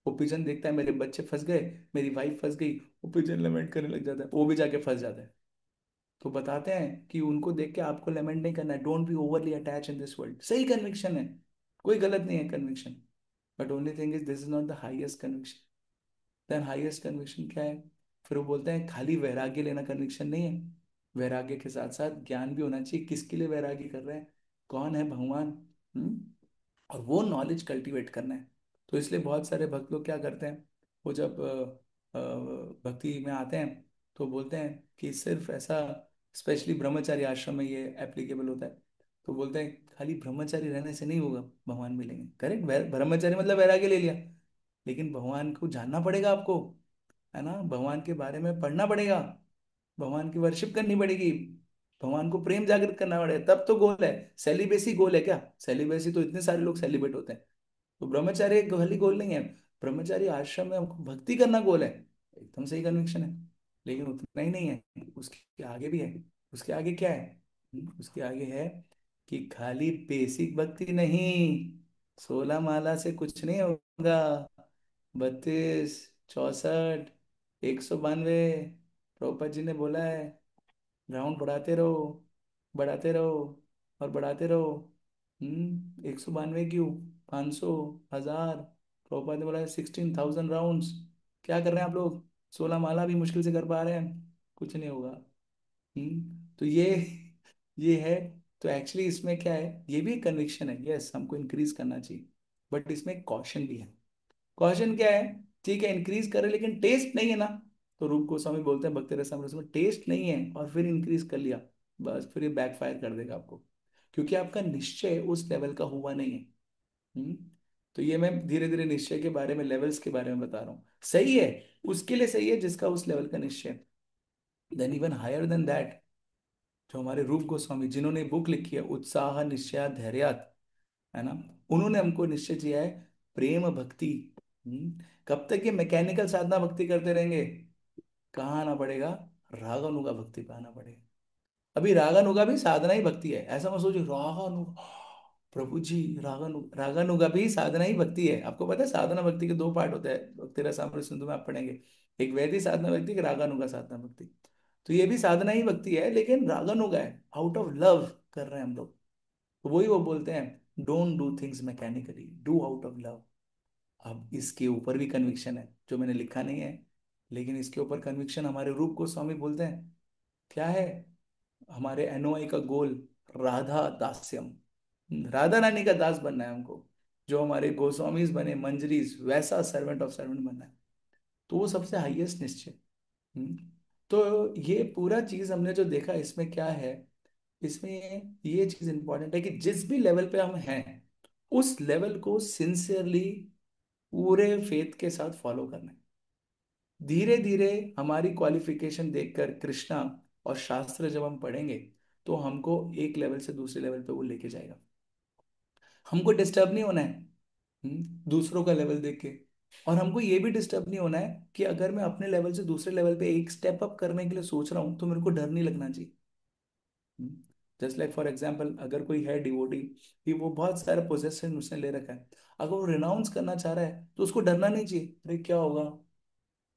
वो पिजन देखता है मेरे बच्चे फंस गए, मेरी वाइफ फंस गई, वो पिजन लमेंट करने लग जाता है, वो भी जाके फंस जाता है। तो बताते हैं कि उनको देख के आपको लेमेंट नहीं करना है, don't be overly attach in this world, सही कन्विक्शन है, कोई गलत नहीं है conviction. But only thing is this is not the highest conviction. Then highest conviction क्या है? फिर वो बोलते हैं खाली वैराग्य लेना कन्विक्शन नहीं है, वैराग्य के साथ साथ ज्ञान भी होना चाहिए, किसके लिए वैराग्य कर रहे हैं, कौन है भगवान, और वो नॉलेज कल्टीवेट करना है। तो इसलिए बहुत सारे भक्त लोग क्या करते हैं, वो जब भक्ति में आते हैं तो बोलते हैं कि सिर्फ ऐसा, स्पेशली ब्रह्मचारी आश्रम में ये एप्लीकेबल होता है। तो बोलते हैं खाली ब्रह्मचारी रहने से नहीं होगा, भगवान मिलेंगे, करेक्ट, ब्रह्मचारी मतलब वैराग्य ले लिया, लेकिन भगवान को जानना पड़ेगा आपको, है ना, भगवान के बारे में पढ़ना पड़ेगा, भगवान की वर्शिप करनी पड़ेगी, भगवान को प्रेम जागृत करना पड़ेगा, तब तो गोल है। सेलिबेसी गोल है क्या? सेलिबेसी तो इतने सारे लोग सेलिब्रेट होते हैं, तो ब्रह्मचार्य एक खाली गोल नहीं है। ब्रह्मचारी आश्रम में हमको भक्ति करना गोल है, एकदम सही कन्विक्शन है। लेकिन उतना ही नहीं है, उसके आगे भी है। उसके आगे क्या है? उसके आगे है कि खाली बेसिक भक्ति नहीं, 16 माला से कुछ नहीं होगा, 32, 64, 192, प्रभुपाद जी ने बोला है, राउंड बढ़ाते रहो, बढ़ाते रहो, और बढ़ाते रहो। 192 क्यों, 500, 1000, प्रभुपाद ने बोला है 16,000 राउंड्स। क्या कर रहे हैं आप लोग? 16 माला भी मुश्किल से कर पा रहे हैं, कुछ नहीं होगा। तो ये है। तो एक्चुअली इसमें क्या है, ये भी कन्विक्शन है, यस हमको इंक्रीज करना चाहिए, बट इसमें कॉशन भी है। कॉशन क्या है? ठीक है इंक्रीज कर रहे लेकिन टेस्ट नहीं है ना, तो रूप गोस्वामी बोलते हैं भक्ति रसामृत में टेस्ट नहीं है और फिर इंक्रीज कर लिया, बस फिर ये बैकफायर कर देगा आपको, क्योंकि आपका निश्चय उस लेवल का हुआ नहीं है। हम्म। तो ये मैं धीरे धीरे निश्चय के बारे में, लेवल्स के बारे में बता रहा हूँ। सही है, उसके लिए सही है जिसका उस लेवल का निश्चय। Then even higher than that, जो हमारे रूप गोस्वामी जिन्होंने बुक लिखी है उत्साह निश्चय धैर्यात, है ना, उन्होंने हमको निश्चय किया है प्रेम भक्ति। कब तक ये मैकेनिकल साधना भक्ति करते रहेंगे, कहाँ आना पड़ेगा, रागानुगा भक्ति पे आना पड़ेगा। अभी रागानुगा भी साधना ही भक्ति है, ऐसा मत सोचो रागानुगा, प्रभु जी रागानुगा भी साधना ही भक्ति है। आपको पता है साधना भक्ति के दो पार्ट होते हैं, भक्ति रसामृत सिंधु में आप पढ़ेंगे, एक वैदिक साधना भक्ति, एक रागानुगा साधना भक्ति। तो ये भी साधना ही भक्ति है लेकिन रागानुगा है, आउट ऑफ लव कर रहे हैं हम लोग। तो वही वो बोलते हैं don't do things mechanically, do out of love. अब इसके ऊपर भी कन्विक्शन है जो मैंने लिखा नहीं है, लेकिन इसके ऊपर कन्विक्शन हमारे रूप गोस्वामी बोलते हैं क्या है, हमारे एनओआई का गोल राधा दास्यम, राधा रानी का दास बनना है हमको, जो हमारे गोस्वामीज बने मंजरीज वैसा सर्वेंट ऑफ सर्वेंट बनना है। तो वो सबसे हाईएस्ट निश्चय। हम्म। तो ये पूरा चीज हमने जो देखा इसमें क्या है, इसमें ये चीज इंपॉर्टेंट है कि जिस भी लेवल पे हम हैं उस लेवल को सिंसियरली पूरे फेथ के साथ फॉलो करना है। धीरे धीरे हमारी क्वालिफिकेशन देखकर कृष्णा और शास्त्र जब हम पढ़ेंगे तो हमको एक लेवल से दूसरे लेवल पे वो लेके जाएगा। हमको डिस्टर्ब नहीं होना है दूसरों का लेवल देख के, और हमको ये भी डिस्टर्ब नहीं होना है कि अगर मैं अपने लेवल से दूसरे लेवल पे एक स्टेप अप करने के लिए सोच रहा हूँ तो मेरे को डर नहीं लगना चाहिए। जस्ट लाइक फॉर एग्जाम्पल अगर कोई है डिवोटी कि वो बहुत सारे पोजेशन उसने ले रखा है, अगर वो रिनाउंस करना चाह रहा है तो उसको डरना नहीं चाहिए, अरे क्या होगा,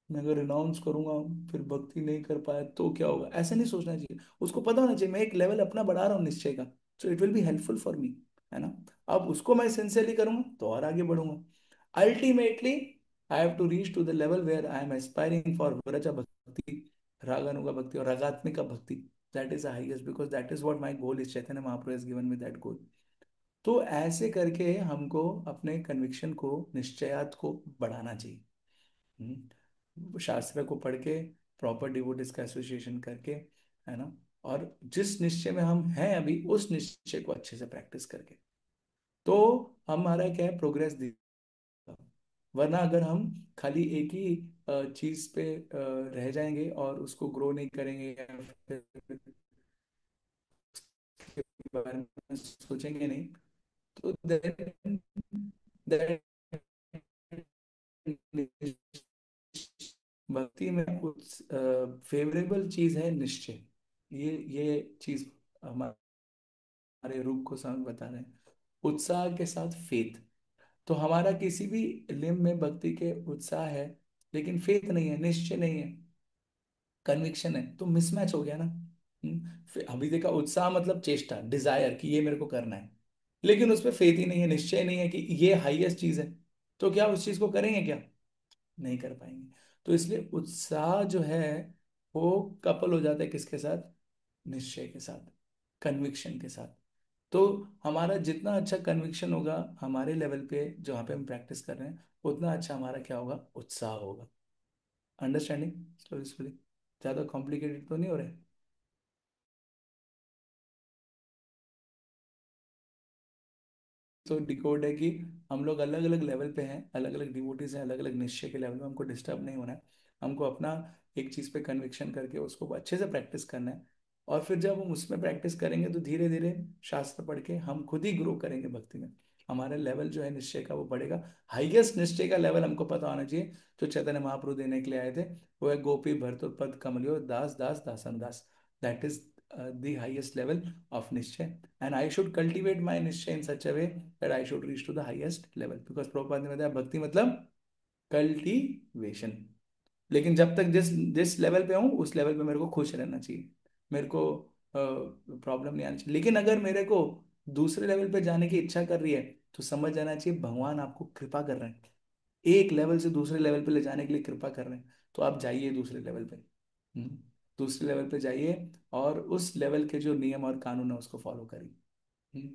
मैं अगर रिनाउंस करूंगा फिर भक्ति नहीं कर पाया तो क्या होगा, ऐसा नहीं सोचना चाहिए। उसको पता होना चाहिए मैं एक लेवल अपना बढ़ा रहा हूँ निश्चय का, so it will be helpful for me, है ना। अब उसको मैं सिंसियरली करूंगा तो और आगे बढ़ूंगा। Ultimately I have to reach to the level where I am aspiring for Vraj bhakti, raganuga bhakti और ragatmika bhakti. That is the highest because that is what my goal is, Chaitanya Mahaprabhu has given me that goal. तो ऐसे करके हमको अपने कन्विक्शन को, निश्चयात को बढ़ाना चाहिए। शास्त्र को पढ़ के, प्रॉपर डिवोटिस का एसोसिएशन करके, है ना, और जिस निश्चय में हम हैं अभी उस निश्चय को अच्छे से प्रैक्टिस करके, तो हमारा क्या है प्रोग्रेस दिखेगा। वरना अगर हम खाली एक ही चीज पे रह जाएंगे और उसको ग्रो नहीं करेंगे या फिर उसके बारे में सोचेंगे नहीं, तो then that भक्ति में कुछ फेवरेबल चीज है निश्चय। ये चीज हमारे रूप को समझ बता रहे हैं, उत्साह के साथ फेथ। तो हमारा किसी भी लिम्ब में भक्ति के उत्साह है लेकिन फेथ नहीं है, निश्चय नहीं है, कन्विक्शन है, तो मिसमैच हो गया ना। फिर अभी देखा उत्साह मतलब चेष्टा, डिजायर कि ये मेरे को करना है, लेकिन उस पर फेथ ही नहीं है, निश्चय नहीं है कि ये हाईएस्ट चीज है, तो क्या उस चीज को करेंगे क्या, नहीं कर पाएंगे। तो इसलिए उत्साह जो है वो कपल हो जाता है किसके साथ, निश्चय के साथ, कन्विक्शन के साथ। तो हमारा जितना अच्छा कन्विक्शन होगा हमारे लेवल पे जहाँ पे हम प्रैक्टिस कर रहे हैं, उतना अच्छा हमारा क्या होगा, उत्साह होगा। अंडरस्टैंडिंग स्लोली स्लोली, ज़्यादा कॉम्प्लिकेटेड तो नहीं हो रहा है। तो डिकोड है कि हम लोग अलग अलग लेवल पे हैं, अलग अलग डिवोटीज हैं, अलग अलग निश्चय के लेवल में, हमको डिस्टर्ब नहीं होना है। हमको अपना एक चीज़ पे कन्विक्शन करके उसको अच्छे से प्रैक्टिस करना है, और फिर जब हम उसमें प्रैक्टिस करेंगे तो धीरे धीरे शास्त्र पढ़ के हम खुद ही ग्रो करेंगे भक्ति में। हमारा लेवल जो है निश्चय का वो बढ़ेगा। हाईएस्ट निश्चय का लेवल हमको पता होना चाहिए, जो चैतन्य महाप्रभु देने के लिए आए थे, वो है गोपी भरतोत्पद कमलियो दास दास दासन दास। That is the highest level of nishchay, and I should cultivate my nishchay in such a way that I should reach to the highest level, because Prabhupada ने बताया भक्ति मतलब कल्टीवेशन। लेकिन जब तक जिस जिस लेवल पे हूँ उस लेवल पे मेरे को खुश रहना चाहिए, मेरे को प्रॉब्लम नहीं आनी चाहिए। लेकिन अगर मेरे को दूसरे लेवल पे जाने की इच्छा कर रही है तो समझ जाना चाहिए भगवान आपको कृपा कर रहे हैं, एक लेवल से दूसरे लेवल पे ले जाने के लिए कृपा कर रहे हैं, तो आप जाइए दूसरे लेवल पे। हम्म, दूसरे लेवल पे जाइए और उस लेवल के जो नियम और कानून है उसको फॉलो करिए। हम्म,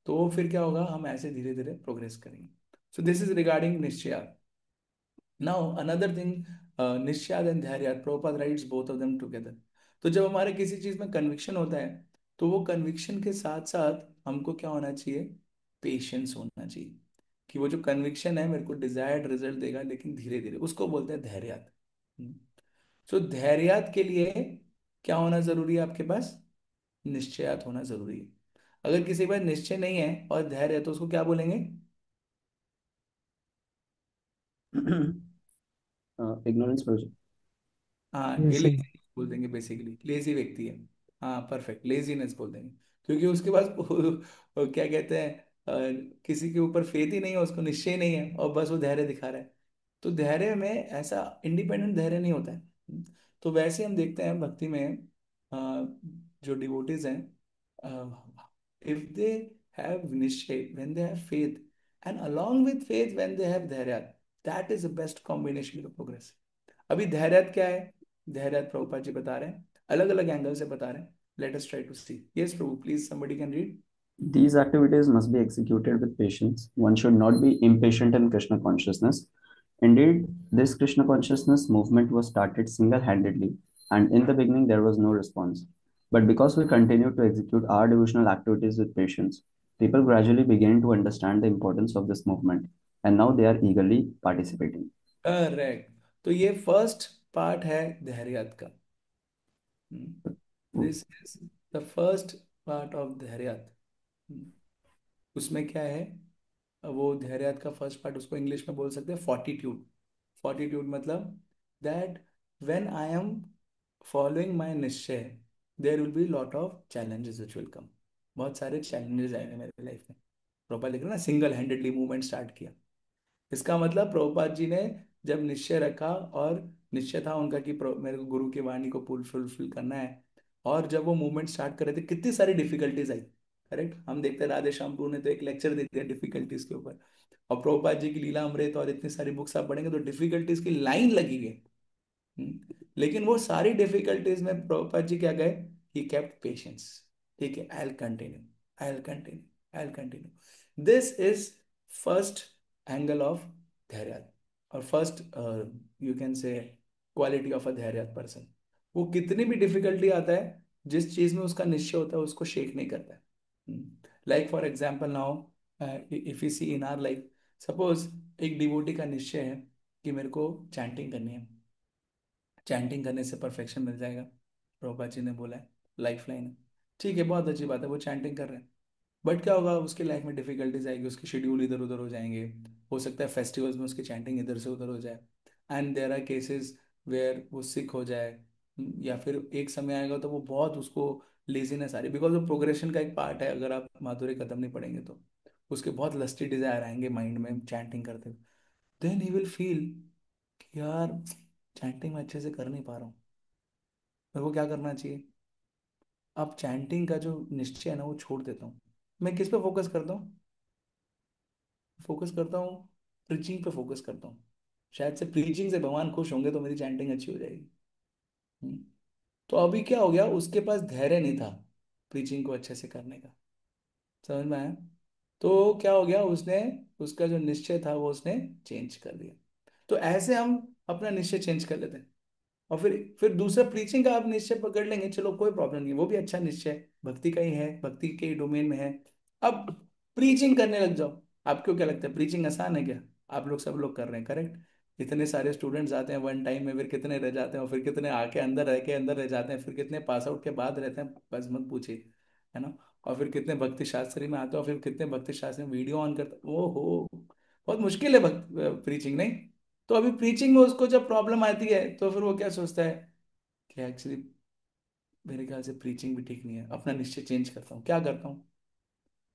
तो फिर क्या होगा, हम ऐसे धीरे धीरे प्रोग्रेस करेंगे। So this is regarding nishchay. Now another thing, निश्चयाद एंड धैर्याद, Prabhupada writes both of them together. तो जब हमारे किसी चीज में कन्विक्शन होता है, तो वो कन्विक्शन के साथ साथ हमको क्या होना चाहिए, पेशेंस होना चाहिए, कि वो जो कन्विक्शन है मेरे को डिजायर्ड रिजल्ट देगा, लेकिन धीरे धीरे, उसको बोलते हैं धैर्याद। तो धैर्याद के लिए क्या होना जरूरी है आपके पास, निश्चयात होना जरूरी है। अगर किसी के पास निश्चय नहीं है और धैर्य है, तो उसको क्या बोलेंगे? Ignorance person. हाँ, ये Yes, लेजी बोल देंगे, बेसिकली लेजी व्यक्ति है। हाँ परफेक्ट, लेजीनेस बोल देंगे, क्योंकि उसके पास वो क्या कहते हैं, किसी के ऊपर फेथ ही नहीं है, उसको निश्चय ही नहीं है, और बस वो धैर्य दिखा रहा है। तो धैर्य में ऐसा इंडिपेंडेंट धैर्य नहीं होता है। तो वैसे हम देखते हैं भक्ति में, अ, जो डिवोटीज हैं, इफ दे हैव निश्चय, when they have faith, and along with faith when they have धैर्य, that is the best combination to progress। अभी धैर्य क्या है? धैर्य प्रभुपाद जी बता रहे हैं, अलग अलग एंगल से बता रहे हैं। Let us try to see. Yes प्रभु, please somebody can read. These activities must be executed with patience. One should not be impatient in Krishna consciousness. Indeed, this Krishna consciousness movement was started single handedly, and in the beginning there was no response. But because we continued to execute our devotional activities with patience, people gradually began to understand the importance of this movement, and now they are eagerly participating. Correct. तो ये first part है धैर्य का। This is the first part of धैर्य। उसमें क्या है, वो धैर्य का फर्स्ट पार्ट, उसको इंग्लिश में बोल सकते हैं फॉर्टिट्यूड। फॉर्टिट्यूड मतलब that when I am following my nishchay, there will be lot of challenges which will come. बहुत सारे चैलेंजेस आएंगे मेरे लाइफ में। प्रॉपर लिख रहे ना, सिंगल हैंडेडली मूवमेंट स्टार्ट किया, इसका मतलब प्रभुपाद जी ने जब निश्चय रखा, और निश्चय था उनका कि मेरे को गुरु की वाणी को फुलफिल करना है, और जब वो मूवमेंट स्टार्ट कर रहे थे, कितनी सारी डिफिकल्टीज आई। करेक्ट, हम देखते हैं राधे श्याम प्रभु ने तो एक लेक्चर दे दिया डिफिकल्टीज के ऊपर, और प्रभुपाद जी की लीला अमृत और इतनी सारी बुक्स आप पढ़ेंगे तो डिफिकल्टीज की लाइन लगी है। लेकिन वो सारी डिफिकल्टीज में प्रभुपाद जी क्या गए, ही केप्ट पेशेंस। ठीक है, I will continue, I will continue, I will continue. This is first angle of धैर्य, और first you can say quality of a धैर्य पर्सन। वो कितनी भी डिफिकल्टी आता है, जिस चीज में उसका निश्चय होता है उसको शेक नहीं करता है। Like for example now, if you see in our life, suppose एक डिवोटी का निश्चय है कि मेरे को चैंटिंग करनी है, चैंटिंग करने से परफेक्शन मिल जाएगा, प्रभुपाद जी ने बोला है, लाइफ लाइन है। ठीक है, बहुत अच्छी बात है, वो चैंटिंग कर रहे हैं। बट क्या होगा, उसकी लाइफ में डिफिकल्टीज आएगी, उसके शेड्यूल इधर उधर हो जाएंगे, हो सकता है फेस्टिवल्स में उसकी चैंटिंग इधर से उधर हो जाए, and there are cases where वो सिक हो जाए, या फिर एक समय आएगा तो वो बहुत उसको लेजीनेस आ रही, बिकॉज वो प्रोग्रेशन का एक पार्ट है। अगर आप माधुरी कदम नहीं पढ़ेंगे तो उसके बहुत लस्टी डिजायर आएंगे माइंड में चैंटिंग करते हुए। देन ही विल फील कि यार चैंटिंग में अच्छे से कर नहीं पा रहा हूँ, मेरे को क्या करना चाहिए। अब चैंटिंग का जो निश्चय है ना, वो छोड़ देता हूँ। मैं किस पे फोकस करता हूँ, फोकस करता हूँ प्रीचिंग पे फोकस करता हूँ। शायद से प्रीचिंग से भगवान खुश होंगे तो मेरी चैंटिंग अच्छी हो जाएगी। हम्म। तो अभी क्या हो गया, उसके पास धैर्य नहीं था प्रीचिंग को अच्छे से करने का। समझ में आया? तो क्या हो गया, उसने उसका जो निश्चय था वो उसने चेंज कर दिया। तो ऐसे हम अपना निश्चय चेंज कर लेते हैं, और फिर दूसरा प्रीचिंग का आप निश्चय पकड़ लेंगे, चलो कोई प्रॉब्लम नहीं, वो भी अच्छा निश्चय है, भक्ति का ही है, भक्ति के ही डोमेन में है। अब प्रीचिंग करने लग जाओ। आपको क्या लगता है प्रीचिंग आसान है क्या? आप लोग सब लोग कर रहे हैं, करेक्ट। इतने सारे स्टूडेंट्स आते हैं वन टाइम में, फिर कितने रह जाते हैं, और फिर कितने आके अंदर रह के अंदर रह जाते हैं, फिर कितने पास आउट के बाद रहते हैं, बस मत पूछिए, है ना। और फिर कितने भक्ति शास्त्री में आते हैं, और फिर कितने भक्ति शास्त्री में वीडियो ऑन करते हैं। ओहो, बहुत मुश्किल है भक्त प्रीचिंग, नहीं? तो अभी प्रीचिंग में उसको जब प्रॉब्लम आती है, तो फिर वो क्या सोचता है कि एक्चुअली मेरे ख्याल से प्रीचिंग भी ठीक नहीं है, अपना निश्चय चेंज करता हूँ। क्या करता हूँ,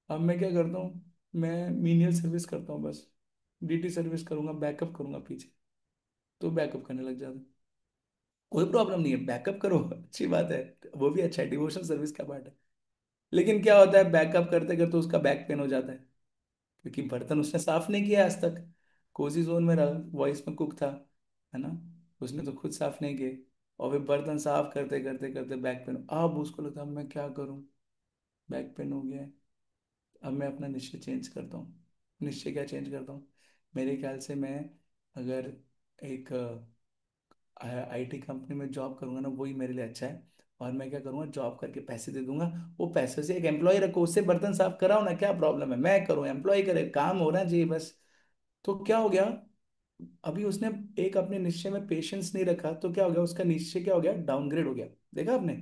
अब मैं क्या करता हूँ, मैं मीनियल सर्विस करता हूँ, बस डीटी सर्विस करूंगा, बैकअप करूंगा पीछे। तो बैकअप करने लग जाता है। कोई प्रॉब्लम नहीं है, बैकअप करो, अच्छी बात है, वो भी अच्छा है, डिवोशनल सर्विस का पार्ट है। लेकिन क्या होता है, बैकअप करते करते उसका बैक पेन हो जाता है, क्योंकि बर्तन उसने साफ नहीं किया आज तक। कोजी जोन में रहा, वॉइस में कुक था, है ना, उसने तो खुद साफ नहीं किए, और फिर बर्तन साफ करते करते करते बैक पेन। अब उसको लगता है अब मैं क्या करूं, बैक पेन हो गया है, अब मैं अपना निश्चय चेंज करता हूँ। निश्चय क्या चेंज करता हूँ, मेरे ख्याल से मैं अगर एक आईटी कंपनी में जॉब करूंगा ना, वही मेरे लिए अच्छा है। और मैं क्या करूंगा, जॉब करके पैसे दे दूंगा, वो पैसे से एक एम्प्लॉय रखो, उससे बर्तन साफ कराओ ना, क्या प्रॉब्लम है, मैं करूँ, एम्प्लॉय करे, काम हो रहा चाहिए बस। तो क्या हो गया, अभी उसने एक अपने निश्चय में पेशेंस नहीं रखा, तो क्या हो गया, उसका निश्चय क्या हो गया, डाउनग्रेड हो गया। देखा आपने,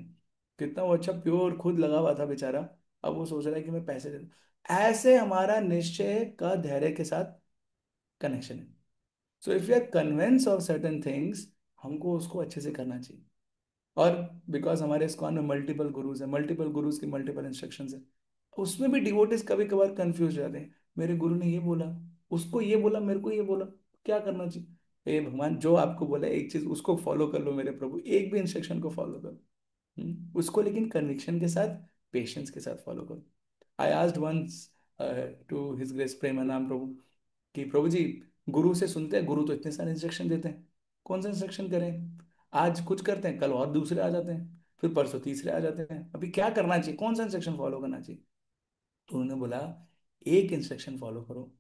कितना वो अच्छा प्योर खुद लगा हुआ था बेचारा, अब वो सोच रहा है कि मैं पैसे दे दूं। ऐसे हमारा निश्चय का धैर्य के साथ कनेक्शन है। So if you are convince of certain things, हमको उसको अच्छे से करना चाहिए। और बिकॉज हमारे इस्कॉन में मल्टीपल गुरुज है, मल्टीपल गुरुज की मल्टीपल इंस्ट्रक्शंस है, उसमें भी डिवोटीज कभी कभार कंफ्यूज जाते हैं, मेरे गुरु ने ये बोला, उसको ये बोला, मेरे को ये बोला, क्या करना चाहिए। ए भगवान, जो आपको बोला एक चीज उसको फॉलो कर लो मेरे प्रभु, एक भी इंस्ट्रक्शन को फॉलो करो। उसको लेकिन कन्विक्शन के साथ, पेशेंस के साथ फॉलो करो। I asked once to his grace Premanand Prabhu कि प्रभु जी, गुरु से सुनते हैं, गुरु तो इतने सारे इंस्ट्रक्शन देते हैं, कौन सा इंस्ट्रक्शन करें, आज कुछ करते हैं, कल और दूसरे आ जाते हैं, फिर परसों तीसरे आ जाते हैं, अभी क्या करना चाहिए, कौन सा इंस्ट्रक्शन फॉलो करना चाहिए। तो उन्होंने बोला, एक इंस्ट्रक्शन फॉलो करो,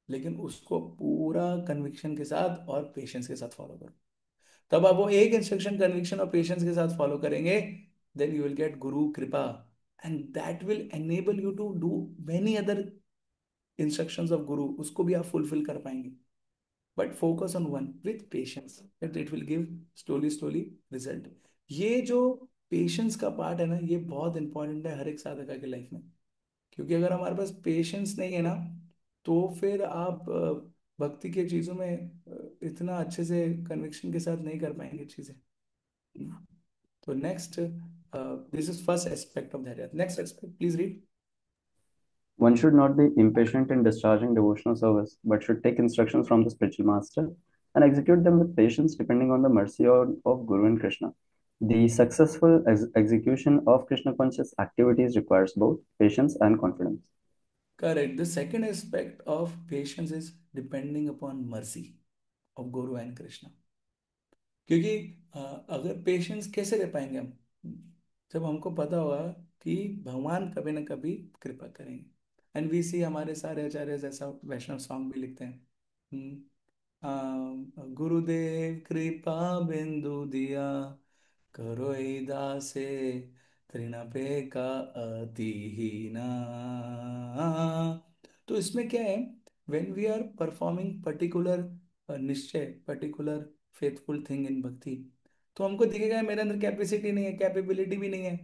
लेकिन उसको पूरा कन्विक्शन के साथ और पेशेंस के साथ फॉलो करो। तब आप वो एक इंस्ट्रक्शन कन्विक्शन और पेशेंस के साथ फॉलो करेंगे, then you will get guru kripa, and that will enable you to do many other instructions of guru, उसको भी आप फुलफिल कर पाएंगे। But focus on one with patience, that it will give slowly slowly result. ये जो पेशेंस का part है ना, ये बहुत इंपॉर्टेंट है हर एक साधका की लाइफ में। क्योंकि अगर हमारे पास पेशेंस नहीं है ना, तो फिर आप भक्ति के चीजों में इतना अच्छे से कन्विक्शन के साथ नहीं कर पाएंगे चीजें। तो next, this is first aspect of dhairya. Next aspect please read. One should not be impatient in discharging devotional service, but should take instructions from the spiritual master and execute them with patience, depending on the mercy of Guru and Krishna. The successful execution of Krishna conscious activities requires both patience and confidence. Correct, the second aspect of patience is depending upon mercy of Guru and Krishna. क्योंकि अगर patience कैसे रह पाएंगे हम, जब हमको पता होगा कि भगवान कभी ना कभी कृपा करेंगे। एंड वी सी हमारे सारे आचार्य ऐसा वैष्णव सॉन्ग भी लिखते हैं, गुरुदेव कृपा बिंदु दिया, करो दासे तृण पे का अति ही ना। तो इसमें क्या है, when we are performing particular निश्चय, particular faithful thing in bhakti, तो हमको दिखेगा मेरे अंदर कैपेसिटी नहीं है, कैपेबिलिटी भी नहीं है,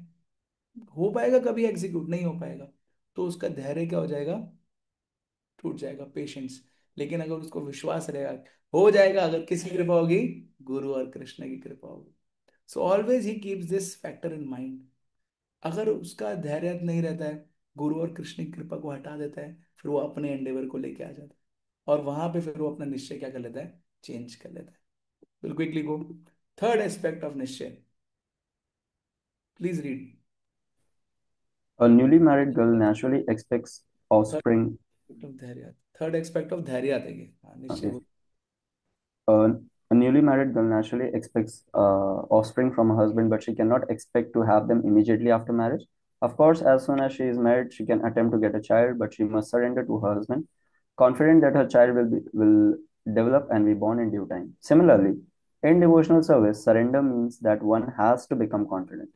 हो पाएगा कभी एग्जीक्यूट नहीं हो पाएगा, तो उसका धैर्य क्या हो जाएगा, टूट जाएगा, पेशेंस। लेकिन अगर उसको विश्वास रहेगा, हो जाएगा, अगर किसकी कृपा होगी, गुरु और कृष्ण की कृपा होगी। So always he keeps this factor in mind. अगर उसका धैर्य नहीं रहता है, गुरु और कृष्ण की कृपा को हटा देता है, फिर वो अपने एंडेवर को लेके आ जाता है, और वहां पे फिर वो अपना निश्चय क्या कर लेता है, चेंज कर लेता है। Will quickly go, third aspect of nishchay, please read. A newly married girl naturally expects third offspring. Aspect of dhairya, third aspect of dhairya आते, हाँ निश्चय Okay. वो। Uh, a newly married girl naturally expects offspring from her husband, but she cannot expect to have them immediately after marriage. Of course, as soon as she is married, she can attempt to get a child, but she must surrender to her husband, confident that her child will develop and be born in due time. Similarly, in devotional service, surrender means that one has to become confident.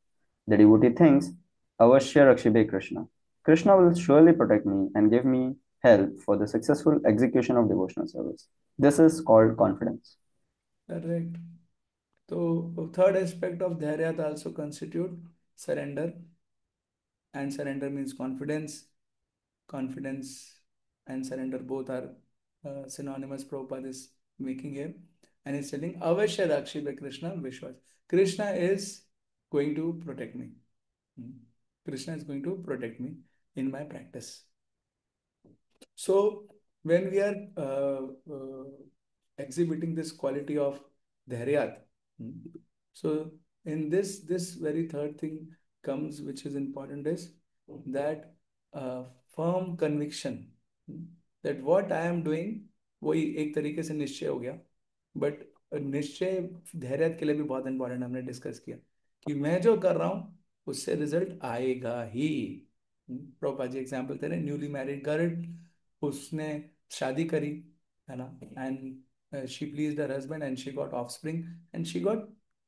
The devotee thinks, Avashya Rakshibe Krishna. Krishna will surely protect me and give me help for the successful execution of devotional service. This is called confidence. Correct. तो third aspect of धैर्य also constitute surrender, and surrender means confidence. Confidence and surrender both are synonymous. Prabhupada is making here, and he's telling Avashya Rakshi by Krishna Vishwas. Krishna is going to protect me. Hmm. Krishna is going to protect me in my practice. So when we are exhibiting this quality of dharyat, so in this very third thing comes, which is important, is that firm conviction that what I am doing, वही एक तरीके से निश्चय हो गया। But निश्चय धैर्य के लिए भी बहुत इंपॉर्टेंट, हमने डिस्कस किया कि मैं जो कर रहा हूँ उससे रिजल्ट आएगा ही। प्रभुपाद जी एग्जाम्पल दे रहे, न्यूली मैरिड गर्ल, उसने शादी करी, है ना, and she pleased her husband and she got offspring and she got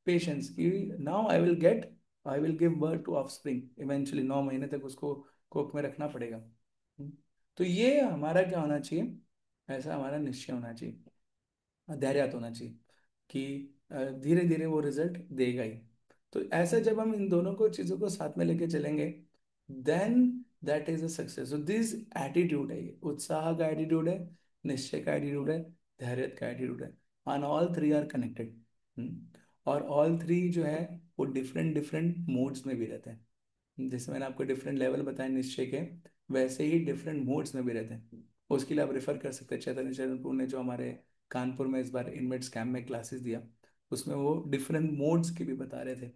patience कि now I will give birth to offspring eventually 9 महीने तक उसको कोख में रखना पड़ेगा। तो ये हमारा क्या होना चाहिए, ऐसा हमारा निश्चय होना चाहिए, धैर्य होना चाहिए कि धीरे धीरे वो रिजल्ट देगा ही। तो ऐसा जब हम इन दोनों को चीज़ों को साथ में लेके चलेंगे then that is a success. So this attitude है, ये उत्साह का एटीट्यूड है, निश्चय का एटीट्यूड है, धैर्य का एटीट्यूड है, and all three are connected. और ऑल थ्री जो है वो डिफरेंट डिफरेंट मूड्स में भी रहते हैं। जैसे मैंने आपको डिफरेंट लेवल बताए निश्चय के, वैसे ही डिफरेंट मूड्स में भी रहते हैं। उसके लिए आप रेफर कर सकते हैं चैतन्य चरणपुर ने जो हमारे कानपुर में इस बार इनमेट स्कैम में क्लासेस दिया, उसमें वो डिफरेंट मोड्स की भी बता रहे थे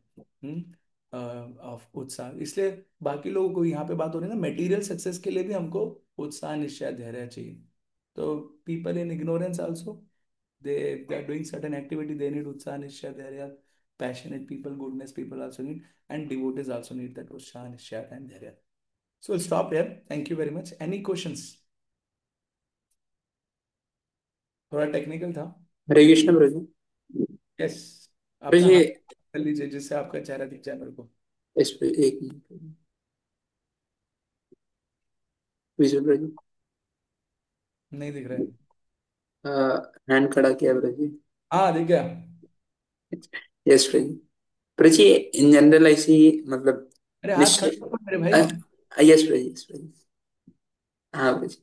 ऑफ उत्साह। इसलिए बाकी लोगों को यहाँ पे बात हो रही है ना, मटेरियल सक्सेस के लिए भी हमको उत्साह निश्चय धैर्य चाहिए। तो people in ignorance also they are doing certain activity, they need utsaha nishya dharya, passionate people, goodness people also need, and devotees also need that utsaha nishya and dharya. So we'll stop here, thank you very much. Any questions? थोड़ा technical था। हरे कृष्ण प्रभु। Yes, अपना प्रभु हाथ कर लीजिए जिससे आपका चेहरा दिख जाए मेरे को। इस पे एक मिनट विजुअल प्रभु। नहीं दिख रहा है। हैंड खड़ा किया प्रभु। हाँ दिख गया। Yes Prabhu. Prabhu ji in general ऐसी मतलब अरे हाथ खड़ा निश्चय। करो मेरे भाई। यस प्रभु, यस प्रभु। हाँ प्रभु जी,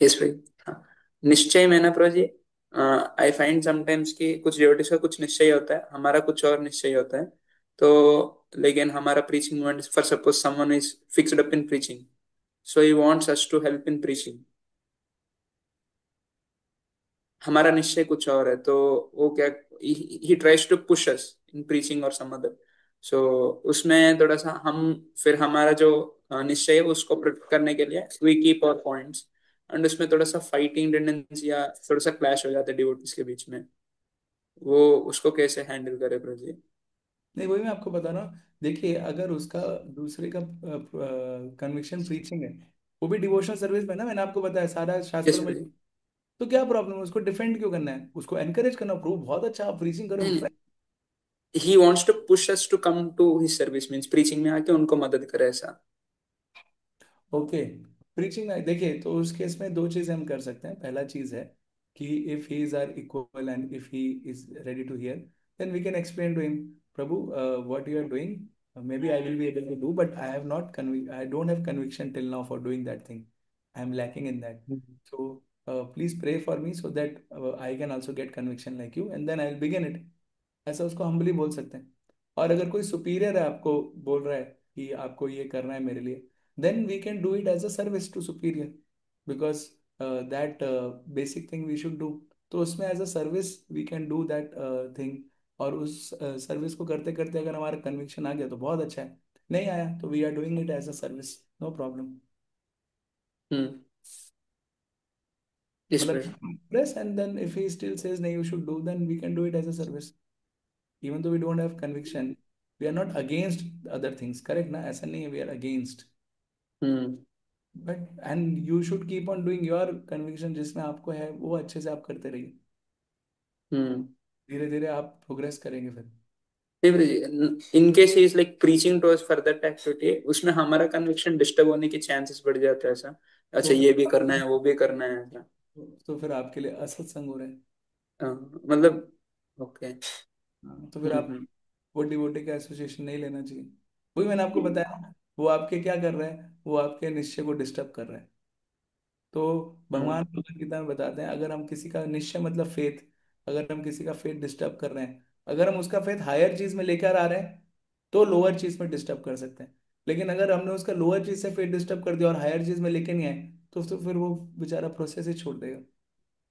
यस प्रभु। हाँ, निश्चय में ना प्रभु जी, आई फाइंड समटाइम्स कि कुछ डिवोटीज का कुछ निश्चय होता है, हमारा कुछ और निश्चय होता है। तो लेकिन हमारा preaching moment, for suppose someone is fixed up in preaching, so he wants us to help in preaching, हमारा निश्चय कुछ और है। तो वो क्या, he tries to push us in preaching और सम अदर। सो उसमें थोड़ा सा हम फिर हमारा जो निश्चय है उसको प्रोटेक्ट करने के लिए we keep our points, and उसमें थोड़ा सा फाइटिंग टेंडेंसी या थोड़ा सा क्लैश हो जाता है डिवोटीज के बीच में। वो उसको कैसे हैंडल करे प्रभु जी? नहीं वही मैं आपको बता रहा हूँ, देखिए अगर उसका दूसरे का कन्विक्शन प्रीचिंग है, वो भी डिवोशनल सर्विस में ना, मैंने आपको बताया सारा यस शास्त्रों में, प्रभु जी। तो क्या प्रॉब्लम है, उसको डिफेंड क्यों करना है, उसको एनकरेज करना, प्रभु बहुत अच्छा आप प्रीचिंग करो। नहीं, he wants to push us to come to his service, means preaching में आके उनको मदद करे ऐसा। ओके, प्रीचिंग में देखिए, तो उस केस में दो चीजें हम कर सकते हैं। पहला चीज है कि if he is are equal and if he is ready to hear, then we can explain to him, Prabhu what you are doing, maybe I will be able to do, but I don't have conviction till now for doing that thing. I am lacking in that. So please pray for me so that I can also get conviction like you, and then I'll begin it. ऐसा उसको humbly बोल सकते हैं। और अगर कोई superior है आपको बोल रहा है कि आपको ये करना है मेरे लिए, then we can do it as a service to superior, because that basic thing we should do। तो उसमें as a service we can do that thing. और उस सर्विस को करते करते अगर हमारा कन्विक्शन आ गया तो बहुत अच्छा है, नहीं आया तो we are doing it as a service, no problem. Hmm. Yes मतलब Prabhu. Press and then if he still says नहीं you should do, then we can do it as a service, even though we don't have conviction. We are not against other things, correct ना, ऐसा नहीं है we are against, hmm. But and you should keep on doing your conviction, जिसमें आपको है वो अच्छे से आप करते रहिए, हम्म। धीरे धीरे आप प्रोग्रेस करेंगे फिर। In case is like preaching to us for that activity, उसमें हमारा कन्विक्शन डिस्टर्ब होने के चांसेस बढ़ जाते हैं ऐसा, तो अच्छा फिर ये भी करना है वो भी करना है ऐसा। तो फिर आपके लिए असत्संग हो रहे हैं। मतलब ओके। हाँ, तो फिर आप हम्म। वो डिवोटी का एसोसिएशन नहीं लेना चाहिए। वही मैंने आपको बताया ना, वो आपके क्या कर रहे हैं, वो आपके निश्चय को डिस्टर्ब कर रहे हैं। तो हम्म। भगवान भगवद गीता में बताते हैं, अगर हम किसी का निश्चय मतलब फेथ, अगर हम किसी का फेथ डिस्टर्ब कर रहे हैं, अगर हम उसका फेथ हायर चीज में लेकर आ रहे हैं तो लोअर चीज में डिस्टर्ब कर सकते हैं। लेकिन अगर हमने उसका लोअर चीज से फेथ डिस्टर्ब कर दिया और हायर चीज में लेके नहीं आए, तो फिर वो बेचारा प्रोसेस ही छोड़ देगा।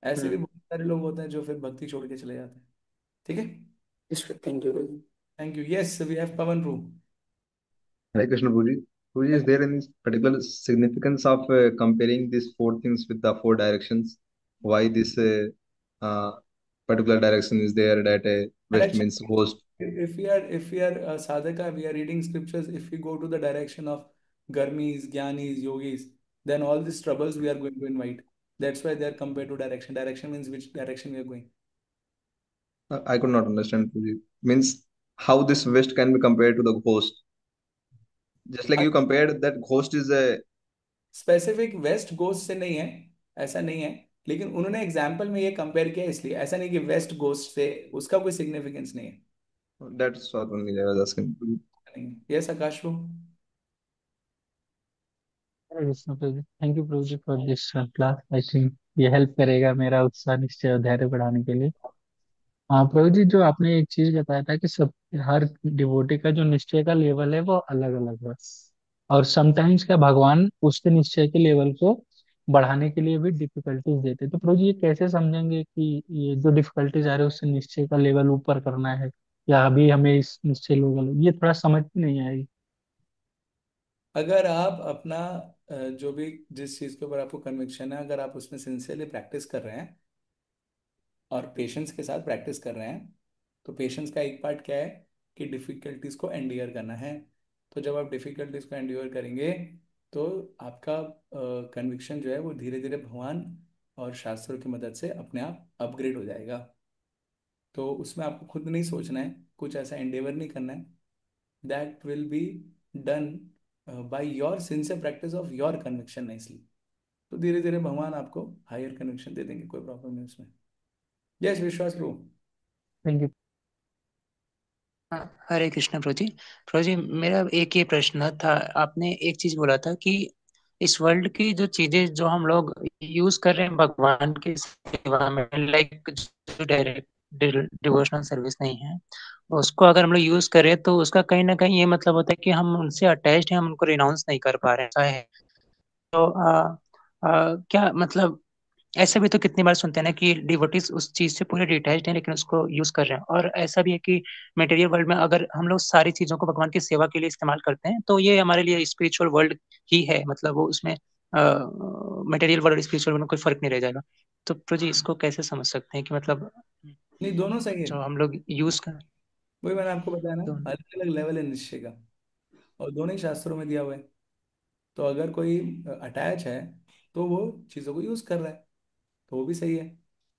ऐसे भी हम्म। बहुत सारे लोग होते हैं जो फिर भक्ति छोड़ के चले जाते हैं। ठीक है, yes, thank you. Thank you. Yes we have Pawan room. Hare Krishna Guruji. Guruji, is there any particular significance of comparing these four things with the four directions? Why this uh, particular direction is there that west Direction. means west? If we are sadhaka, we are reading scriptures. If we go to the direction of garmis, jnanis, yogis, then all these troubles we are going to invite. That's why they are compared to direction. Direction means which direction we are going. I could not understand, Puji. Means how this West can be compared to the ghost. Just like you compared that ghost is a. Specific waste ghost से नहीं है, ऐसा नहीं है, लेकिन उन्होंने example में ये कंपेयर किया, इसलिए ऐसा नहीं कि वेस्ट गोस्ट से उसका कोई सिग्निफिकेंस नहीं है। That's what only I was asking. Puji. नहीं, यस आकाश को। Hare Krishna Prabhu ji, thank you Prabhu ji for this class. I think ये हेल्प करेगा मेरा उत्साह, निश्चय और धैर्य बढ़ाने के लिए। हाँ प्रभु जी, जो आपने एक चीज बताया था कि सब हर डिवोटी का जो निश्चय का लेवल है वो अलग अलग है, और समटाइम्स क्या भगवान उसके निश्चय के लेवल को बढ़ाने के लिए भी डिफिकल्टीज देते हैं। तो प्रभु जी ये कैसे समझेंगे कि ये जो डिफिकल्टीज आ रहे हैं उससे निश्चय का लेवल ऊपर करना है, या अभी हमें इस निश्चय लेवल, ये थोड़ा समझ में नहीं आई। अगर आप अपना जो भी जिस चीज़ के ऊपर आपको कन्विक्शन है, अगर आप उसमें सिंसियरली प्रैक्टिस कर रहे हैं और पेशेंस के साथ प्रैक्टिस कर रहे हैं, तो पेशेंस का एक पार्ट क्या है कि डिफ़िकल्टीज को एंड्योर करना है। तो जब आप डिफ़िकल्टीज को एंड्योर करेंगे तो आपका कन्विक्शन जो है वो धीरे धीरे भगवान और शास्त्रों की मदद से अपने आप अपग्रेड हो जाएगा। तो उसमें आपको खुद नहीं सोचना है, कुछ ऐसा एंडेवर नहीं करना है। That will be done by your sincere practice of your conviction nicely. तो धीरे धीरे भगवान आपको हायर कन्विक्शन दे देंगे, कोई प्रॉब्लम नहीं उसमें। यस विश्वास लो। Thank you. हाँ, हरे कृष्ण प्रभु जी। प्रभु जी, मेरा एक ये प्रश्न था। आपने एक चीज बोला था कि इस वर्ल्ड की जो चीजें जो हम लोग यूज कर रहे हैं भगवान की सेवा में, लाइक जो डायरेक्ट डिवोशनल सर्विस नहीं है, उसको अगर हम लोग यूज करें तो उसका कहीं ना कहीं ये मतलब होता है कि हम उनसे अटैच्ड हैं, हम उनको रिनाउंस नहीं कर पा रहे हैं, ऐसा है। तो क्या मतलब ऐसा भी तो कितनी बार सुनते हैं ना कि डिवोटीज उस चीज से पूरे डिटैच्ड हैं लेकिन उसको यूज कर रहे हैं। और ऐसा भी है कि मटेरियल वर्ल्ड में अगर हम लोग सारी चीजों को भगवान की सेवा के लिए इस्तेमाल करते हैं तो ये हमारे लिए स्पिरिचुअल वर्ल्ड ही है, मतलब वो उसमें मटेरियल वर्ल्ड स्पिरिचुअल वर्ल्ड में कोई फर्क नहीं रह जाएगा। तो प्रभु जी इसको कैसे समझ सकते हैं कि मतलब नहीं, दोनों सही है। जो हम लोग यूज कर वही मैंने आपको बताया ना, दोनों। अलग अलग लेवल है निश्चय का, और दोनों ही शास्त्रों में दिया हुआ है। तो अगर कोई अटैच है तो वो चीज़ों को यूज़ कर रहा है, तो वो भी सही है।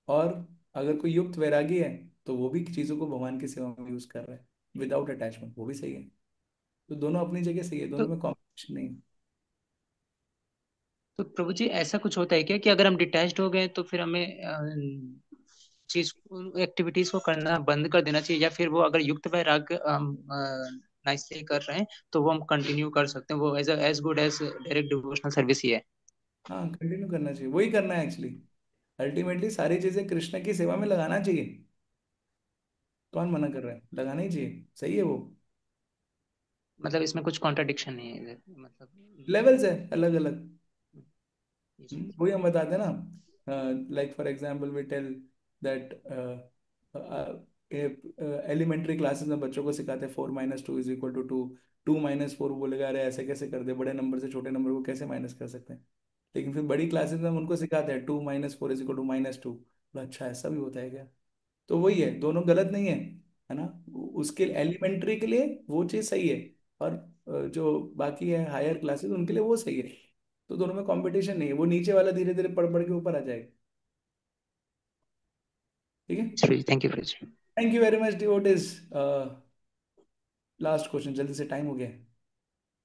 और अगर कोई युक्त वैरागी है तो वो भी चीज़ों को भगवान की सेवा में यूज़ कर रहा है विदाउट अटैचमेंट, वो भी सही है। तो दोनों अपनी जगह सही है, तो दोनों में कॉम्पिटिशन नहीं है। तो प्रभु जी ऐसा कुछ होता है क्या कि अगर हम डिटैच्ड हो गए तो फिर हमें चीज एक्टिविटीज को करना बंद कर देना चाहिए, या फिर वो अगर युक्त वैराग्य हम नाइसली कर रहे हैं तो वो हम कंटिन्यू कर सकते हैं, वो as good as direct devotional service ही है। हाँ, कंटिन्यू करना चाहिए, वही करना है एक्चुअली। अल्टीमेटली सारी चीज़ें कृष्ण की सेवा में लगाना चाहिए। कौन मना कर रहा है, लगाना ही चाहिए, सही है वो। मतलब इसमें कुछ कॉन्ट्रडिक्शन नहीं है मतलब। लेवल्स है अलग अलग। जी जी। वही हम बताते हैं ना, like for example we tell that elementary classes में बच्चों को सिखाते हैं 4 - 2 = 2, 2 - 4 बोलेगा अरे ऐसे कैसे कर दे, बड़े नंबर से छोटे नंबर को कैसे माइनस कर सकते हैं। लेकिन फिर बड़ी क्लासेस में हम उनको सिखाते हैं 2 - 4 = -2। अच्छा ऐसा भी होता है क्या। तो वही है, दोनों गलत नहीं है ना। उसके एलिमेंट्री के लिए वो चीज़ सही है, और जो बाकी है हायर क्लासेस उनके लिए वो सही है। तो दोनों में कंपटीशन नहीं है, वो नीचे वाला धीरे धीरे पढ़ पढ़ के ऊपर आ जाएगा। ठीक है। Thank you fridge. Thank you very much devotees. Last question, जल्दी से, टाइम हो गया है।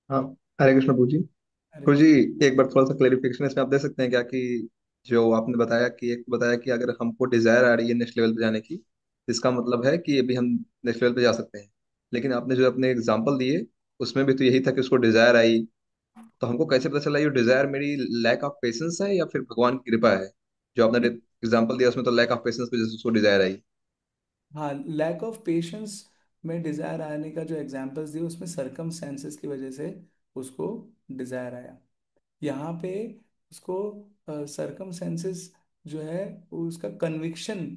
हाँ, हरे कृष्ण प्रभु जी। हरे प्रभु जी, कृष्ण। एक बार थोड़ा सा क्लेरिफिकेशन इसमें आप दे सकते हैं क्या कि जो आपने बताया कि एक बताया कि अगर हमको डिजायर आ रही है नेक्स्ट लेवल पे जाने की, इसका मतलब है कि अभी हम नेक्स्ट लेवल पे जा सकते हैं। लेकिन आपने जो अपने एग्जांपल दिए उसमें भी तो यही था कि उसको डिजायर आई। तो हमको कैसे पता चला ये डिजायर मेरी लैक ऑफ पेशेंस है या फिर भगवान की कृपा है? जो आपने एग्जांपल दिया उसमें तो लैक ऑफ पेशेंस की वजह से उसको डिजायर आई। हाँ, लैक ऑफ पेशेंस में डिजायर आने का जो एग्जांपल्स दिए उसमें सरकमस्टेंसेस की वजह से उसको डिजायर आया। यहाँ पे उसको सरकमस्टेंसेस जो है उसका कन्विक्शन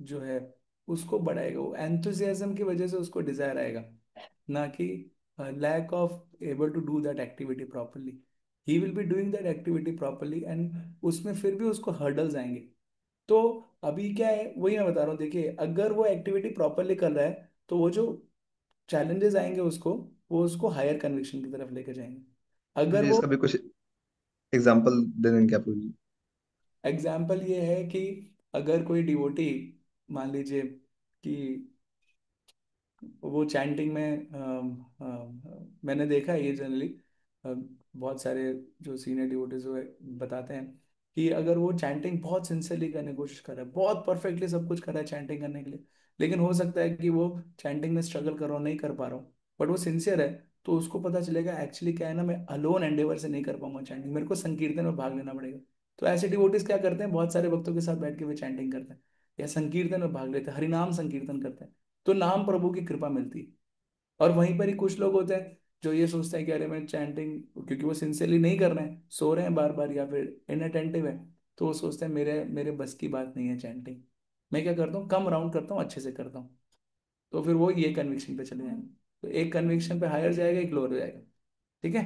जो है उसको बढ़ाएगा, वो एंथुजियाज्म की वजह से उसको डिजायर आएगा, ना कि lack of able to do that activity properly. He will be doing that activity properly and उसमें फिर भी उसको हर्डल्स आएंगे। तो अभी क्या है वही मैं बता रहा हूँ, देखिए अगर वो एक्टिविटी प्रॉपरली कर रहा है तो वो जो चैलेंजेस आएंगे उसको, वो उसको हायर कन्विक्शन की तरफ लेके जाएंगे। अगर मुझे वो, इसका भी कुछ एग्जांपल दे देंगे क्या प्रभु जी? एग्जाम्पल ये है कि अगर कोई डिवोटी मान लीजिए कि वो चैंटिंग में मैंने देखा है ये जनरली बहुत सारे जो सीनियर डिवोटीज हुए बताते हैं कि अगर वो चैंटिंग बहुत सिंसियरली करने की कोशिश कर रहा है, बहुत परफेक्टली सब कुछ कर रहा है चैंटिंग करने के लिए, लेकिन हो सकता है कि वो चैंटिंग में स्ट्रगल कर रहा हूँ, नहीं कर पा रहा हूँ, बट वो सिंसियर है, तो उसको पता चलेगा एक्चुअली क्या है ना, मैं अलोन एंडेवर से नहीं कर पाऊंगा चैंटिंग, मेरे को संकीर्तन में भाग लेना पड़ेगा। तो ऐसे डिवोटीज क्या करते हैं, बहुत सारे भक्तों के साथ बैठ के वे चैंटिंग करते हैं या संकीर्तन में भाग लेते हैं, हरिनाम संकीर्तन करते हैं, तो नाम प्रभु की कृपा मिलती है। और वहीं पर ही कुछ लोग होते हैं जो ये सोचते हैं कि अरे मैं चैंटिंग, क्योंकि वो सिंसियरली नहीं कर रहे हैं, सो रहे हैं बार बार या फिर इनअटेंटिव है, तो वो सोचते हैं मेरे मेरे बस की बात नहीं है चैंटिंग, मैं क्या करता हूँ कम राउंड करता हूँ, अच्छे से करता हूँ। तो फिर वो ये कन्विक्शन पे चले जाएंगे, तो एक कन्विक्शन पे हायर जाएगा, एक लोअर जाएगा। ठीक है।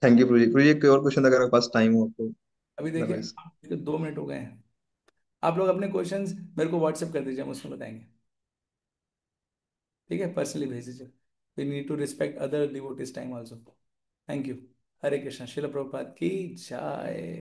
थैंक यू प्रभु जी। प्रभु जी, एक और क्वेश्चन अगर आपके पास टाइम हो तो। अभी देखिए अदरवाइज 2 मिनट हो गए हैं, आप लोग अपने क्वेश्चंस मेरे को व्हाट्सएप कर दीजिए, हम उसमें बताएंगे। ठीक है, पर्सनली भेज दीजिए। We need to respect other devotees time also. Thank you. Hare Krishna. Srila Prabhupada की जय।